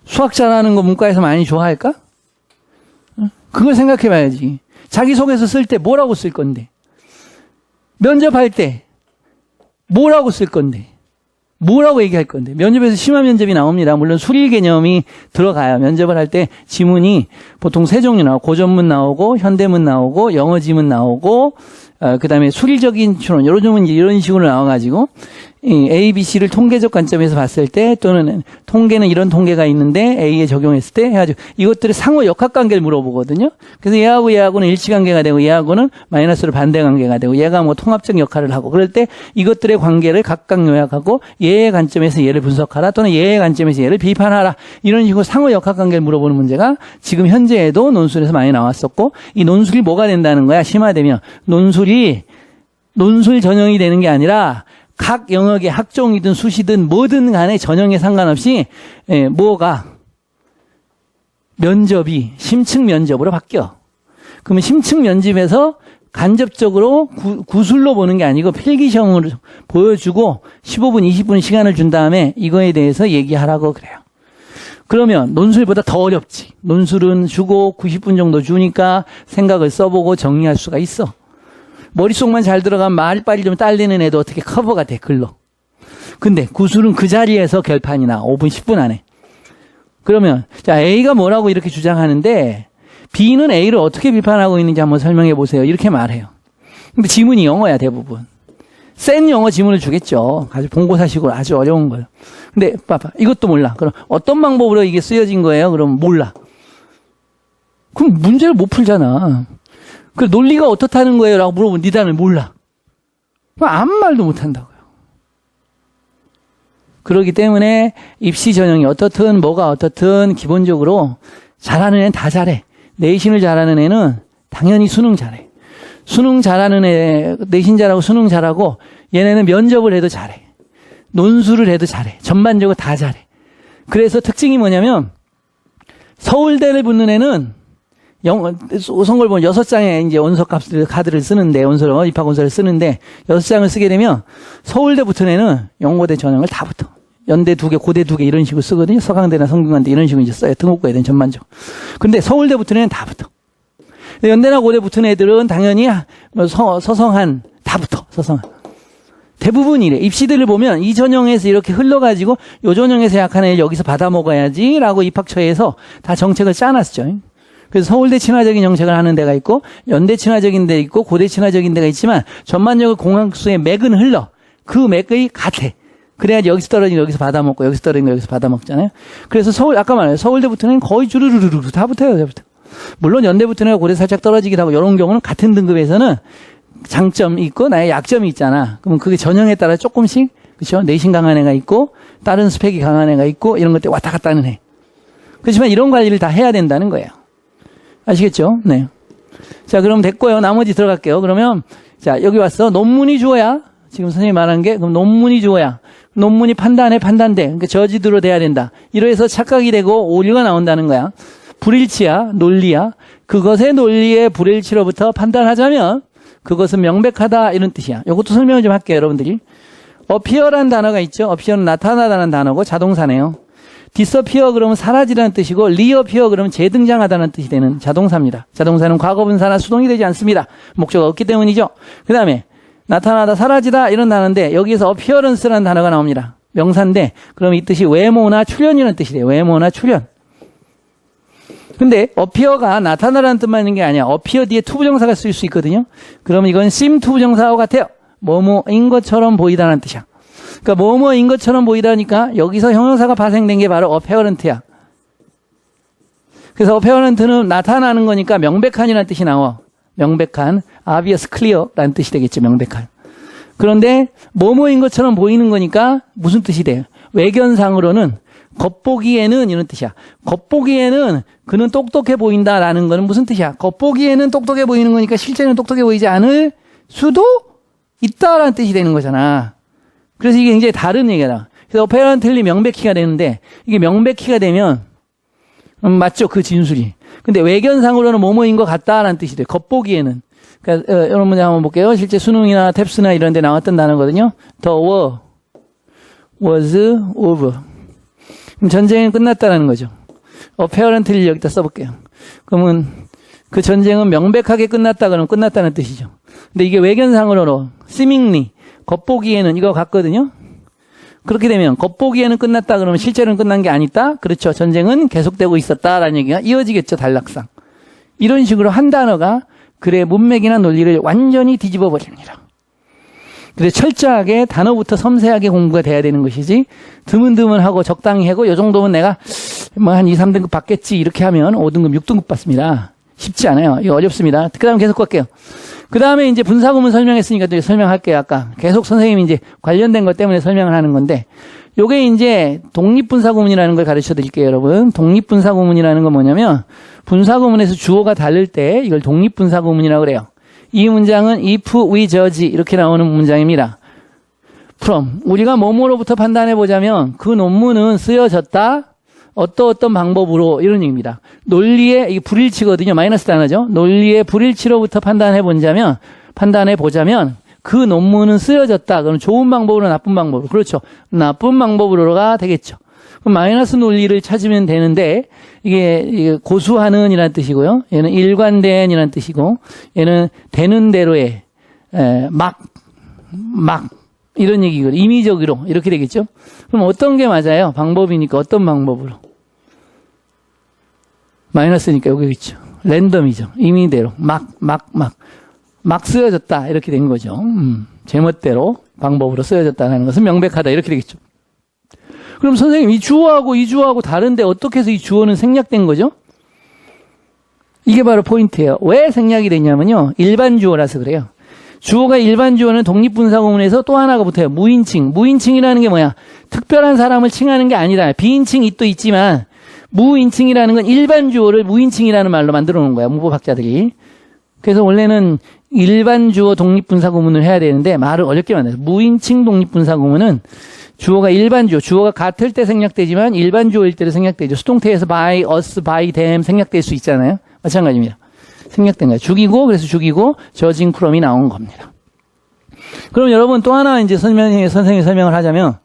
수학 잘하는 거 문과에서 많이 좋아할까? 그걸 생각해 봐야지. 자기소개서 쓸 때 뭐라고 쓸 건데? 면접할 때 뭐라고 쓸 건데? 뭐라고 얘기할 건데? 면접에서 심화 면접이 나옵니다. 물론 수리 개념이 들어가요. 면접을 할 때 지문이 보통 세 종류 나오고, 고전문 나오고, 현대문 나오고, 영어 지문 나오고, 그 다음에 수리적인 추론, 여러 종은 이런 식으로 나와가지고, 이 A, B, C를 통계적 관점에서 봤을 때, 또는 통계는 이런 통계가 있는데 A에 적용했을 때 해가지고 이것들의 상호 역학관계를 물어보거든요. 그래서 얘하고 얘하고는 일치관계가 되고 얘하고는 마이너스로 반대관계가 되고 얘가 뭐 통합적 역할을 하고 그럴 때 이것들의 관계를 각각 요약하고 얘의 관점에서 얘를 분석하라 또는 얘의 관점에서 얘를 비판하라 이런 식으로 상호 역학관계를 물어보는 문제가 지금 현재에도 논술에서 많이 나왔었고 이 논술이 뭐가 된다는 거야? 심화되면 논술 전형이 되는 게 아니라 각 영역의 학종이든 수시든 뭐든 간에 전형에 상관없이 뭐가 면접이 심층 면접으로 바뀌어. 그러면 심층 면접에서 간접적으로 구술로 보는 게 아니고 필기시험으로 보여주고 15분, 20분 시간을 준 다음에 이거에 대해서 얘기하라고 그래요. 그러면 논술보다 더 어렵지. 논술은 주고 90분 정도 주니까 생각을 써보고 정리할 수가 있어. 머릿속만 잘 들어가면 말빨이 좀 딸리는 애도 어떻게 커버가 돼, 글로. 근데 구술은 그 자리에서 결판이 나. 5분, 10분 안에. 그러면 자 A가 뭐라고 이렇게 주장하는데 B는 A를 어떻게 비판하고 있는지 한번 설명해 보세요. 이렇게 말해요. 근데 지문이 영어야, 대부분. 센 영어 지문을 주겠죠. 아주 본고사식으로 아주 어려운 거예요. 근데 봐봐, 이것도 몰라. 그럼 어떤 방법으로 이게 쓰여진 거예요? 그럼 몰라. 그럼 문제를 못 풀잖아. 그 논리가 어떻다는 거예요? 라고 물어보면 네 답을 몰라. 그럼 아무 말도 못 한다고요. 그렇기 때문에 입시 전형이 어떻든 뭐가 어떻든 기본적으로 잘하는 애는 다 잘해. 내신을 잘하는 애는 당연히 수능 잘해. 수능 잘하는 애, 내신 잘하고 수능 잘하고 얘네는 면접을 해도 잘해. 논술을 해도 잘해. 전반적으로 다 잘해. 그래서 특징이 뭐냐면 서울대를 붙는 애는 선거를 보면 6장의 이제 원서 카드를 쓰는데, 입학 원서를 쓰는데, 6장을 쓰게 되면, 서울대 붙은 애는 연고대 전형을 다 붙어. 연대 2개, 고대 2개 이런 식으로 쓰거든요. 서강대나 성균관대 이런 식으로 이제 써요. 등록고에 대한 전반적으로. 근데 서울대 붙은 애는 다 붙어. 연대나 고대 붙은 애들은 당연히 서성한, 다 붙어. 서성한. 대부분 이래. 입시들을 보면 이 전형에서 이렇게 흘러가지고, 요 전형에서 약한 애를 여기서 받아 먹어야지, 라고 입학처에서 다 정책을 짜놨죠. 그래서 서울대 친화적인 정책을 하는 데가 있고 연대 친화적인 데 있고 고대 친화적인 데가 있지만 전반적으로 공학수의 맥은 흘러. 그 맥이 같아. 그래야지 여기서 떨어지면 여기서 받아먹고 여기서 떨어지면 여기서 받아먹잖아요. 그래서 아까 말해요. 서울대 붙은 애는 거의 주르르르르 다 붙어요. 물론 연대 붙은 애가 고대 살짝 떨어지기도 하고 이런 경우는 같은 등급에서는 장점이 있고 나의 약점이 있잖아. 그러면 그게 전형에 따라 조금씩 그렇죠? 내신 강한 애가 있고 다른 스펙이 강한 애가 있고 이런 것들 왔다 갔다 하는 애. 그렇지만 이런 관리를 다 해야 된다는 거예요. 아시겠죠? 네. 자, 그럼 됐고요. 나머지 들어갈게요. 그러면, 자, 여기 왔어. 논문이 주어야. 지금 선생님이 말한 게, 그럼 논문이 주어야. 논문이 판단돼. 그러니까 저지드로 돼야 된다. 이래서 착각이 되고 오류가 나온다는 거야. 불일치야. 논리야. 그것의 논리의 불일치로부터 판단하자면 그것은 명백하다. 이런 뜻이야. 이것도 설명을 좀 할게요. 여러분들이. appear라는 단어가 있죠. appear는 나타나다는 단어고 자동사네요. disappear 그러면 사라지라는 뜻이고 reappear 그러면 재등장하다는 뜻이 되는 자동사입니다. 자동사는 과거분사나 수동이 되지 않습니다. 목적어가 없기 때문이죠. 그 다음에 나타나다, 사라지다 이런 단어인데 여기에서 appearance라는 단어가 나옵니다. 명사인데, 그럼 이 뜻이 외모나 출현이라는 뜻이 돼요. 외모나 출현. 근데 appear가 나타나라는 뜻만 있는 게 아니야. appear 뒤에 투부정사가 쓸 수 있거든요. 그러면 이건 seem 투부정사하고 같아요. 뭐뭐인 것처럼 보이다라는 뜻이야. 그러니까 뭐뭐인 것처럼 보이다니까 여기서 형용사가 파생된 게 바로 apparent야. 그래서 apparent는 나타나는 거니까 명백한이라는 뜻이 나와. 명백한, obvious, clear라는 뜻이 되겠죠. 명백한. 그런데 뭐뭐인 것처럼 보이는 거니까 무슨 뜻이 돼요? 외견상으로는 겉보기에는 이런 뜻이야. 겉보기에는 그는 똑똑해 보인다라는 거는 무슨 뜻이야? 겉보기에는 똑똑해 보이는 거니까 실제는 똑똑해 보이지 않을 수도 있다라는 뜻이 되는 거잖아. 그래서 이게 굉장히 다른 얘기다. 그래서 apparently 명백히가 되는데 이게 명백히가 되면 맞죠? 그 진술이. 근데 외견상으로는 뭐뭐인 것 같다라는 뜻이 돼. 겉보기에는. 그러니까 여러분 문제 한번 볼게요. 실제 수능이나 탭스나 이런 데 나왔던 단어거든요. The war was over. 그럼 전쟁은 끝났다라는 거죠. apparently 여기다 써볼게요. 그러면 그 전쟁은 명백하게 끝났다 그러면 끝났다는 뜻이죠. 근데 이게 외견상으로는 seemingly 겉보기에는 이거 같거든요. 그렇게 되면 겉보기에는 끝났다 그러면 실제로는 끝난 게 아니다. 그렇죠. 전쟁은 계속되고 있었다라는 얘기가 이어지겠죠. 단락상. 이런 식으로 한 단어가 글의 문맥이나 논리를 완전히 뒤집어 버립니다. 그래서 철저하게 단어부터 섬세하게 공부가 돼야 되는 것이지 드문드문하고 적당히 하고 이 정도면 내가 뭐 한 2, 3등급 받겠지 이렇게 하면 5등급, 6등급 받습니다. 쉽지 않아요. 이거 어렵습니다. 그 다음 계속 갈게요. 그 다음에 이제 분사구문 설명했으니까 또 설명할게요. 아까 계속 선생님이 이제 관련된 것 때문에 설명을 하는 건데 요게 이제 독립분사구문이라는 걸 가르쳐 드릴게요, 여러분. 독립분사구문이라는 건 뭐냐면 분사구문에서 주어가 다를 때 이걸 독립분사구문이라고 그래요. 이 문장은 if we judge 이렇게 나오는 문장입니다. from 우리가 뭐뭐로부터 판단해 보자면 그 논문은 쓰여졌다. 어떤 방법으로 이런 얘기입니다. 논리의 이게 불일치거든요. 마이너스 단어죠. 논리의 불일치로부터 판단해 보자면 그 논문은 쓰여졌다. 그럼 좋은 방법으로 나쁜 방법으로. 그렇죠. 나쁜 방법으로가 되겠죠. 그럼 마이너스 논리를 찾으면 되는데 이게 고수하는 이라는 뜻이고요. 얘는 일관된 이라는 뜻이고 얘는 되는 대로의 막 이런 얘기거든요. 임의적으로 이렇게 되겠죠. 그럼 어떤 게 맞아요? 방법이니까 어떤 방법으로? 마이너스니까 여기 있죠. 랜덤이죠. 임의대로 막 쓰여졌다 이렇게 된 거죠. 제멋대로 방법으로 쓰여졌다는 것은 명백하다 이렇게 되겠죠. 그럼 선생님 이 주어하고 다른데 어떻게 해서 이 주어는 생략된 거죠? 이게 바로 포인트예요. 왜 생략이 됐냐면요. 일반 주어라서 그래요. 주어가 일반 주어는 독립분사구문에서 또 하나가 붙어요. 무인칭. 무인칭이라는 게 뭐야? 특별한 사람을 칭하는 게 아니다. 비인칭이 또 있지만 무인칭이라는 건 일반 주어를 무인칭이라는 말로 만들어 놓은 거야. 문법학자들이. 그래서 원래는 일반 주어 독립분사구문을 해야 되는데 말을 어렵게 만들어요. 무인칭 독립분사구문은 주어가 일반 주어, 주어가 같을 때 생략되지만 일반 주어일 때도 생략되죠. 수동태에서 by, us, by, them 생략될 수 있잖아요. 마찬가지입니다. 생략된 거예요. 죽이고 judging from이 나온 겁니다. 그럼 여러분 또 하나 이제 선생님이 설명을 하자면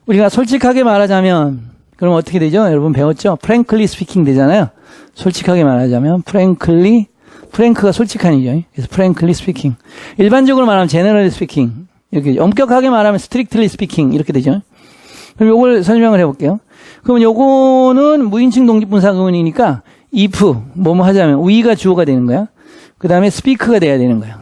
우리가 솔직하게 말하자면 그럼 어떻게 되죠? 여러분 배웠죠? frankly speaking 되잖아요. 솔직하게 말하자면 frank가 솔직한이죠. 그래서 frankly speaking. 일반적으로 말하면 generally speaking. 이렇게 엄격하게 말하면 strictly speaking 이렇게 되죠. 그럼 요걸 설명을 해볼게요. 그럼 요거는 무인칭 독립분사구문이니까 if 뭐뭐 하자면 we가 주어가 되는 거야. 그 다음에 speak가 돼야 되는 거야.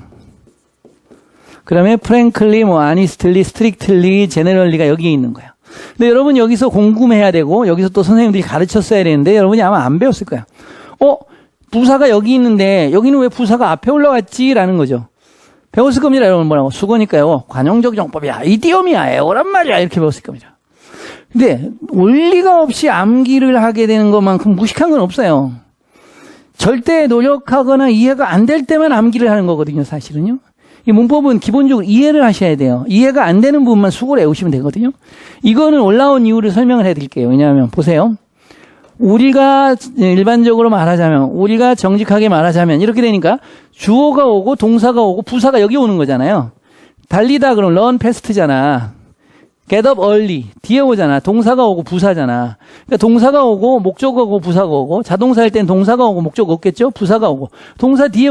그 다음에 frankly, honestly, strictly, generally가 여기에 있는 거야. 근데 여러분 여기서 궁금해야 되고 여기서 또 선생님들이 가르쳤어야 되는데 여러분이 아마 안 배웠을 거야. 부사가 여기 있는데 여기는 왜 부사가 앞에 올라왔지? 라는 거죠. 배웠을 겁니다. 여러분 뭐라고? 수거니까요. 관용적 용법이야. 이디엄이야. 에어란 말이야. 이렇게 배웠을 겁니다. 근데 원리가 없이 암기를 하게 되는 것만큼 무식한 건 없어요. 절대 노력하거나 이해가 안 될 때만 암기를 하는 거거든요. 사실은요. 이 문법은 기본적으로 이해를 하셔야 돼요. 이해가 안 되는 부분만 수고를 해오시면 되거든요. 이거는 올라온 이유를 설명을 해드릴게요. 왜냐하면 보세요. 우리가 일반적으로 말하자면 우리가 정직하게 말하자면 이렇게 되니까 주어가 오고 동사가 오고 부사가 여기 오는 거잖아요. 달리다 그럼 run fast잖아. get up early 뒤에 오잖아. 동사가 오고 부사잖아. 그러니까 동사가 오고 목적어가 오고 부사가 오고 자동사 할 땐 동사가 오고 목적어 없겠죠. 부사가 오고 동사 뒤에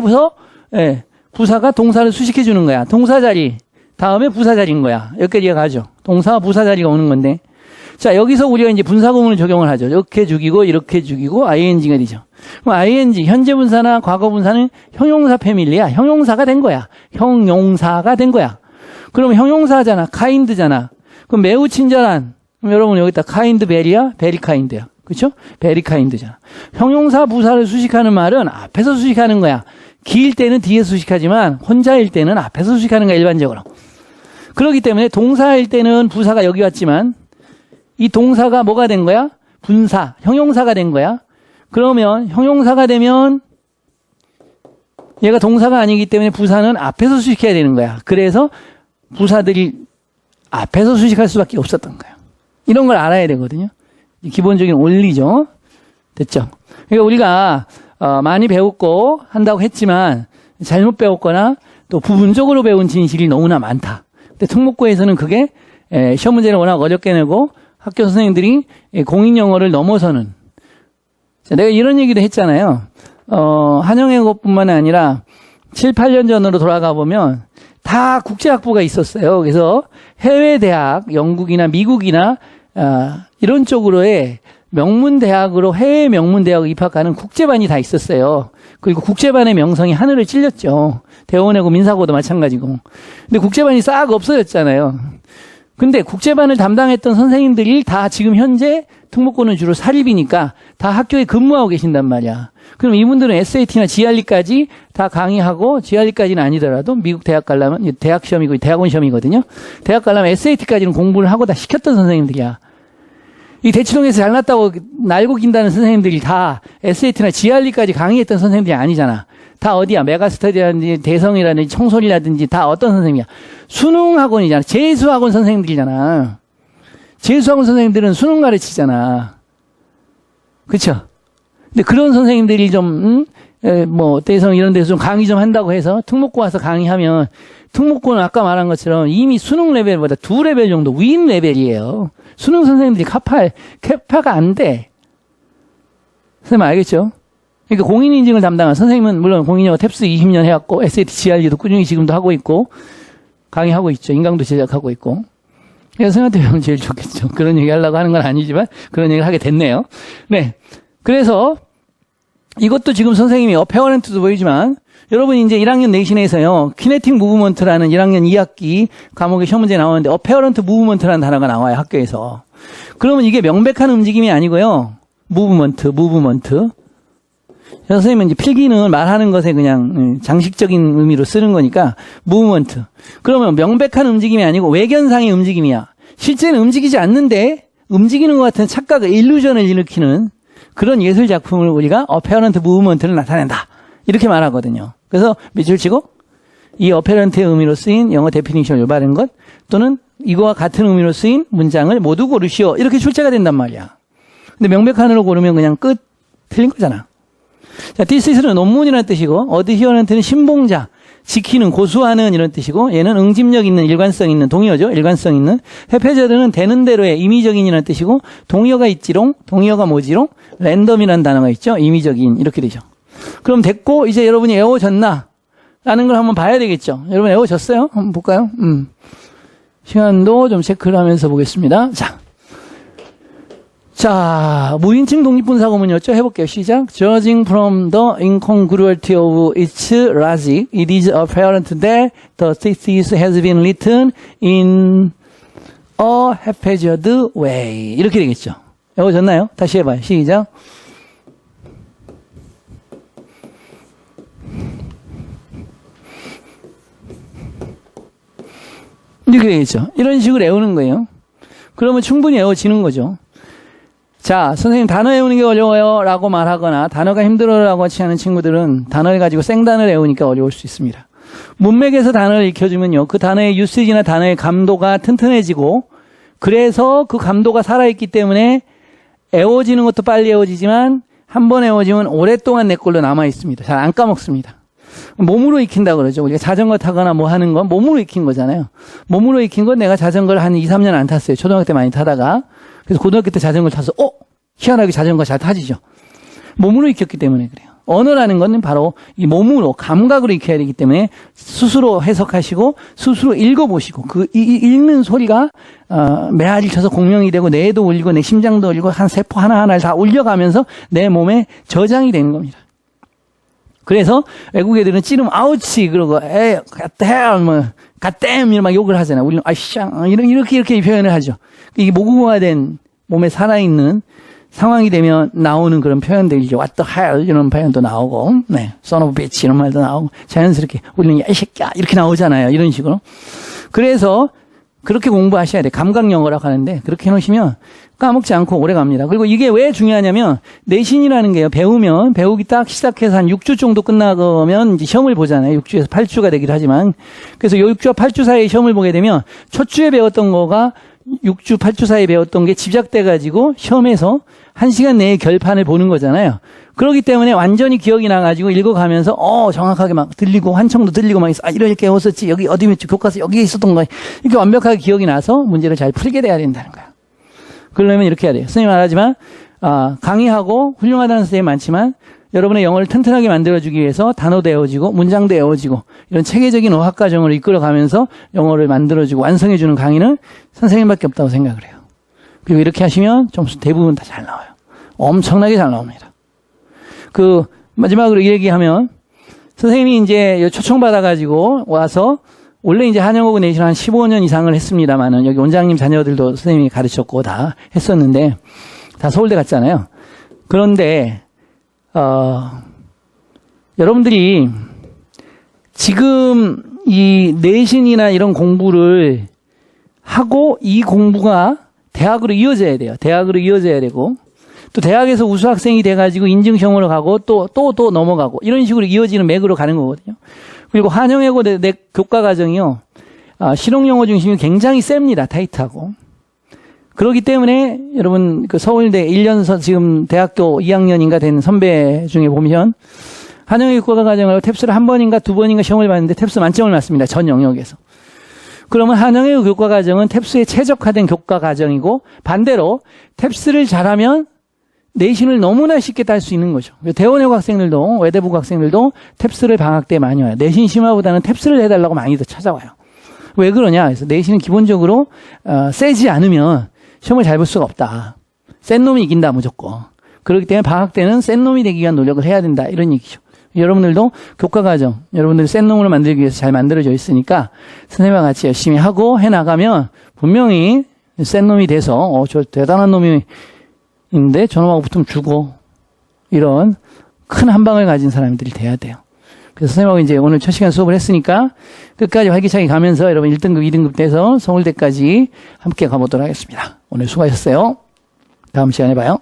부사가 동사를 수식해 주는 거야. 동사 자리 다음에 부사자리인 거야. 여기까지 이해가죠? 동사와 부사자리가 오는 건데. 자, 여기서 우리가 이제 분사구문을 적용을 하죠. 이렇게 죽이고, 이렇게 죽이고, ing가 되죠. 그럼 ing, 현재 분사나 과거 분사는 형용사 패밀리야. 형용사가 된 거야. 형용사가 된 거야. 그럼 형용사잖아. kind잖아. 그럼 매우 친절한. 그럼 여러분 여기다 kind very야? very kind야. 그렇죠? very kind잖아. 형용사 부사를 수식하는 말은 앞에서 수식하는 거야. 길 때는 뒤에서 수식하지만 혼자일 때는 앞에서 수식하는 거야, 일반적으로. 그렇기 때문에 동사일 때는 부사가 여기 왔지만 이 동사가 뭐가 된 거야? 분사, 형용사가 된 거야. 그러면 형용사가 되면 얘가 동사가 아니기 때문에 부사는 앞에서 수식해야 되는 거야. 그래서 부사들이 앞에서 수식할 수밖에 없었던 거야. 이런 걸 알아야 되거든요. 기본적인 원리죠. 됐죠? 그러니까 우리가 많이 배웠고 한다고 했지만 잘못 배웠거나 또 부분적으로 배운 진실이 너무나 많다. 근데 특목고에서는 그게 시험 문제를 워낙 어렵게 내고 학교 선생님들이 공인 영어를 넘어서는, 자, 내가 이런 얘기도 했잖아요. 한영외고뿐만 아니라 7, 8년 전으로 돌아가 보면 다 국제학부가 있었어요. 그래서 해외 대학, 영국이나 미국이나 이런 쪽으로의 명문대학으로 해외 명문대학을 입학하는 국제반이 다 있었어요. 그리고 국제반의 명성이 하늘을 찔렸죠. 대원외고 민사고도 마찬가지고. 근데 국제반이 싹 없어졌잖아요. 근데 국제반을 담당했던 선생님들이 다 지금 현재 특목고는 주로 사립이니까 다 학교에 근무하고 계신단 말이야. 그럼 이분들은 SAT나 GRE까지 다 강의하고, GRE까지는 아니더라도 미국 대학 가려면, 대학 시험이고 대학원 시험이거든요. 대학 가려면 SAT까지는 공부를 하고 다 시켰던 선생님들이야. 이 대치동에서 잘났다고 날고 긴다는 선생님들이 다 SAT나 GRE까지 강의했던 선생님들이 아니잖아. 다 어디야? 메가스터디라든지 대성이라든지 청솔이라든지 다 어떤 선생님이야? 수능학원이잖아. 재수학원 선생님들이잖아. 재수학원 선생님들은 수능 가르치잖아. 그쵸? 근데 그런 선생님들이 좀, 대성 이런 데서 좀 강의 좀 한다고 해서 특목고 와서 강의하면, 특목고는 아까 말한 것처럼 이미 수능 레벨보다 2레벨 정도 위인 레벨이에요. 수능 선생님들이 캐파가 안 돼. 선생님 알겠죠? 그러니까 공인인증을 담당한 선생님은 물론 공인영어 탭스 20년 해왔고 SAT, GRE도 꾸준히 지금도 하고 있고 강의하고 있죠. 인강도 제작하고 있고. 그래서 선생님한테 배우면 제일 좋겠죠. 그런 얘기 하려고 하는 건 아니지만 그런 얘기를 하게 됐네요. 네. 그래서 이것도 지금 선생님이 어페어런트도 보이지만 여러분 이제 1학년 내신에서요. 키네틱 무브먼트라는 1학년 2학기 과목에 시험 문제 나오는데 어페어런트 무브먼트라는 단어가 나와요. 학교에서. 그러면 이게 명백한 움직임이 아니고요. 무브먼트. 선생님은 이제 필기는 말하는 것에 그냥 장식적인 의미로 쓰는 거니까 무브먼트. 그러면 명백한 움직임이 아니고 외견상의 움직임이야. 실제는 움직이지 않는데 움직이는 것 같은 착각을 일루전을 일으키는 그런 예술 작품을 우리가 어페어런트 무브먼트를 나타낸다. 이렇게 말하거든요. 그래서 밑줄 치고 이 어페어런트의 의미로 쓰인 영어 데피니션을 요구하는 것 또는 이거와 같은 의미로 쓰인 문장을 모두 고르시오. 이렇게 출제가 된단 말이야. 근데 명백한으로 고르면 그냥 끝. 틀린 거잖아. 자, 디스는 논문이라는 뜻이고 어드히어런트는 신봉자, 지키는, 고수하는 이런 뜻이고 얘는 응집력 있는, 일관성 있는, 동의어죠. 일관성 있는. 해패저드는 되는 대로의 임의적인이라는 뜻이고 동의어가 있지롱, 동의어가 뭐지롱, 랜덤이라는 단어가 있죠. 임의적인 이렇게 되죠. 그럼 됐고 이제 여러분이 외워졌나? 라는 걸 한번 봐야 되겠죠. 여러분 외워졌어요? 한번 볼까요? 시간도 좀 체크를 하면서 보겠습니다. 자, 무인칭 독립분사구문이었죠? 해볼게요. 시작. Judging from the incongruity of its logic, it is apparent that the thesis has been written in a haphazard way. 이렇게 되겠죠. 외워졌나요? 다시 해봐요. 시작. 이렇게 되겠죠. 이런 식으로 외우는 거예요. 그러면 충분히 외워지는 거죠. 자, 선생님 단어 외우는 게 어려워요 라고 말하거나 단어가 힘들어라고 하는 친구들은 단어를 가지고 생단어를 외우니까 어려울 수 있습니다. 문맥에서 단어를 익혀주면요. 그 단어의 유시지나 단어의 감도가 튼튼해지고 그래서 그 감도가 살아있기 때문에 외워지는 것도 빨리 외워지지만 한 번 외워지면 오랫동안 내 걸로 남아있습니다. 잘 안 까먹습니다. 몸으로 익힌다 그러죠. 우리가 자전거 타거나 뭐 하는 건 몸으로 익힌 거잖아요. 몸으로 익힌 건 내가 자전거를 한 2, 3년 안 탔어요. 초등학교 때 많이 타다가. 그래서 고등학교 때 자전거를 타서 희한하게 자전거 잘 타지죠. 몸으로 익혔기 때문에 그래요. 언어라는 건 바로 이 몸으로, 감각으로 익혀야 되기 때문에 스스로 해석하시고 스스로 읽어보시고 그 읽는 소리가 메아리를 쳐서 공명이 되고 뇌에도 울리고 내 심장도 울리고 한 세포 하나하나를 다 울려가면서 내 몸에 저장이 되는 겁니다. 그래서 외국 애들은 찌르면 아우치 그러고 에이 갓댐 뭐 갓댐 이런 막 욕을 하잖아요. 우리는 아이샹 이렇게 표현을 하죠. 이게 모국어화된 몸에 살아있는 상황이 되면 나오는 그런 표현들이죠. What the hell 이런 표현도 나오고, 네, son of a bitch 이런 말도 나오고 자연스럽게 우리는 야 이 새끼야 이렇게 나오잖아요. 이런 식으로. 그래서 그렇게 공부하셔야 돼. 감각 영어라고 하는데 그렇게 해놓으시면 까먹지 않고 오래 갑니다. 그리고 이게 왜 중요하냐면 내신이라는 게요. 배우기 딱 시작해서 한 6주 정도 끝나면 이제 시험을 보잖아요. 6주에서 8주가 되기도 하지만 그래서 요 6주와 8주 사이에 시험을 보게 되면 첫 주에 배웠던 거가 6주, 8주 사이에 배웠던 게 집약돼가지고 시험에서 1시간 내에 결판을 보는 거잖아요. 그렇기 때문에 완전히 기억이 나가지고 읽어가면서 정확하게 막 들리고 환청도 들리고 막 있어. 이렇게 했었지. 여기 어디 교과서 여기에 있었던 거야. 이렇게 완벽하게 기억이 나서 문제를 잘 풀게 돼야 된다는 거야. 그러려면 이렇게 해야 돼요. 선생님 말하지만 강의하고 훌륭하다는 선생님이 많지만 여러분의 영어를 튼튼하게 만들어주기 위해서 단어도 외워지고 문장도 외워지고 이런 체계적인 어학 과정을 이끌어가면서 영어를 만들어주고 완성해주는 강의는 선생님밖에 없다고 생각을 해요. 그리고 이렇게 하시면 점수 대부분 다 잘 나와요. 엄청나게 잘 나옵니다. 마지막으로 이 얘기하면 선생님이 이제 초청받아가지고 와서 원래 이제 한영어고 내신 한 15년 이상을 했습니다만은 여기 원장님 자녀들도 선생님이 가르쳤고 다 했었는데 다 서울대 갔잖아요. 그런데 여러분들이 지금 이 내신이나 이런 공부를 하고 이 공부가 대학으로 이어져야 돼요. 대학으로 이어져야 되고 또 대학에서 우수 학생이 돼가지고 인증시험으로 가고 또 넘어가고 이런 식으로 이어지는 맥으로 가는 거거든요. 그리고 한영외고 내 교과 과정이요. 실용영어 중심이 굉장히 셉니다. 타이트하고. 그렇기 때문에 여러분 서울대 1년 지금 대학교 2학년인가 된 선배 중에 보면 한영외 교과 과정을 탭스를 한 번인가 두 번인가 시험을 봤는데 탭스 만점을 맞습니다. 전 영역에서. 그러면 한영외 교과 과정은 탭스에 최적화된 교과 과정이고 반대로 탭스를 잘하면 내신을 너무나 쉽게 딸 수 있는 거죠. 대원외고 학생들도 외대부고 학생들도 탭스를 방학 때 많이 와요. 내신 심화보다는 탭스를 해달라고 많이들 찾아와요. 왜 그러냐? 그래서 내신은 기본적으로 세지 않으면 시험을 잘 볼 수가 없다. 센 놈이 이긴다 무조건. 그렇기 때문에 방학 때는 센 놈이 되기 위한 노력을 해야 된다. 이런 얘기죠. 여러분들도 교과 과정, 여러분들 센 놈으로 만들기 위해서 잘 만들어져 있으니까 선생님과 같이 열심히 하고 해나가면 분명히 센 놈이 돼서 저 대단한 놈이 있는데 저놈하고 붙으면 죽어. 이런 큰 한방을 가진 사람들이 돼야 돼요. 그래서 선생님하고 이제 오늘 첫 시간 수업을 했으니까 끝까지 활기차게 가면서 여러분 1등급, 2등급 돼서 서울대까지 함께 가보도록 하겠습니다. 오늘 수고하셨어요. 다음 시간에 봐요.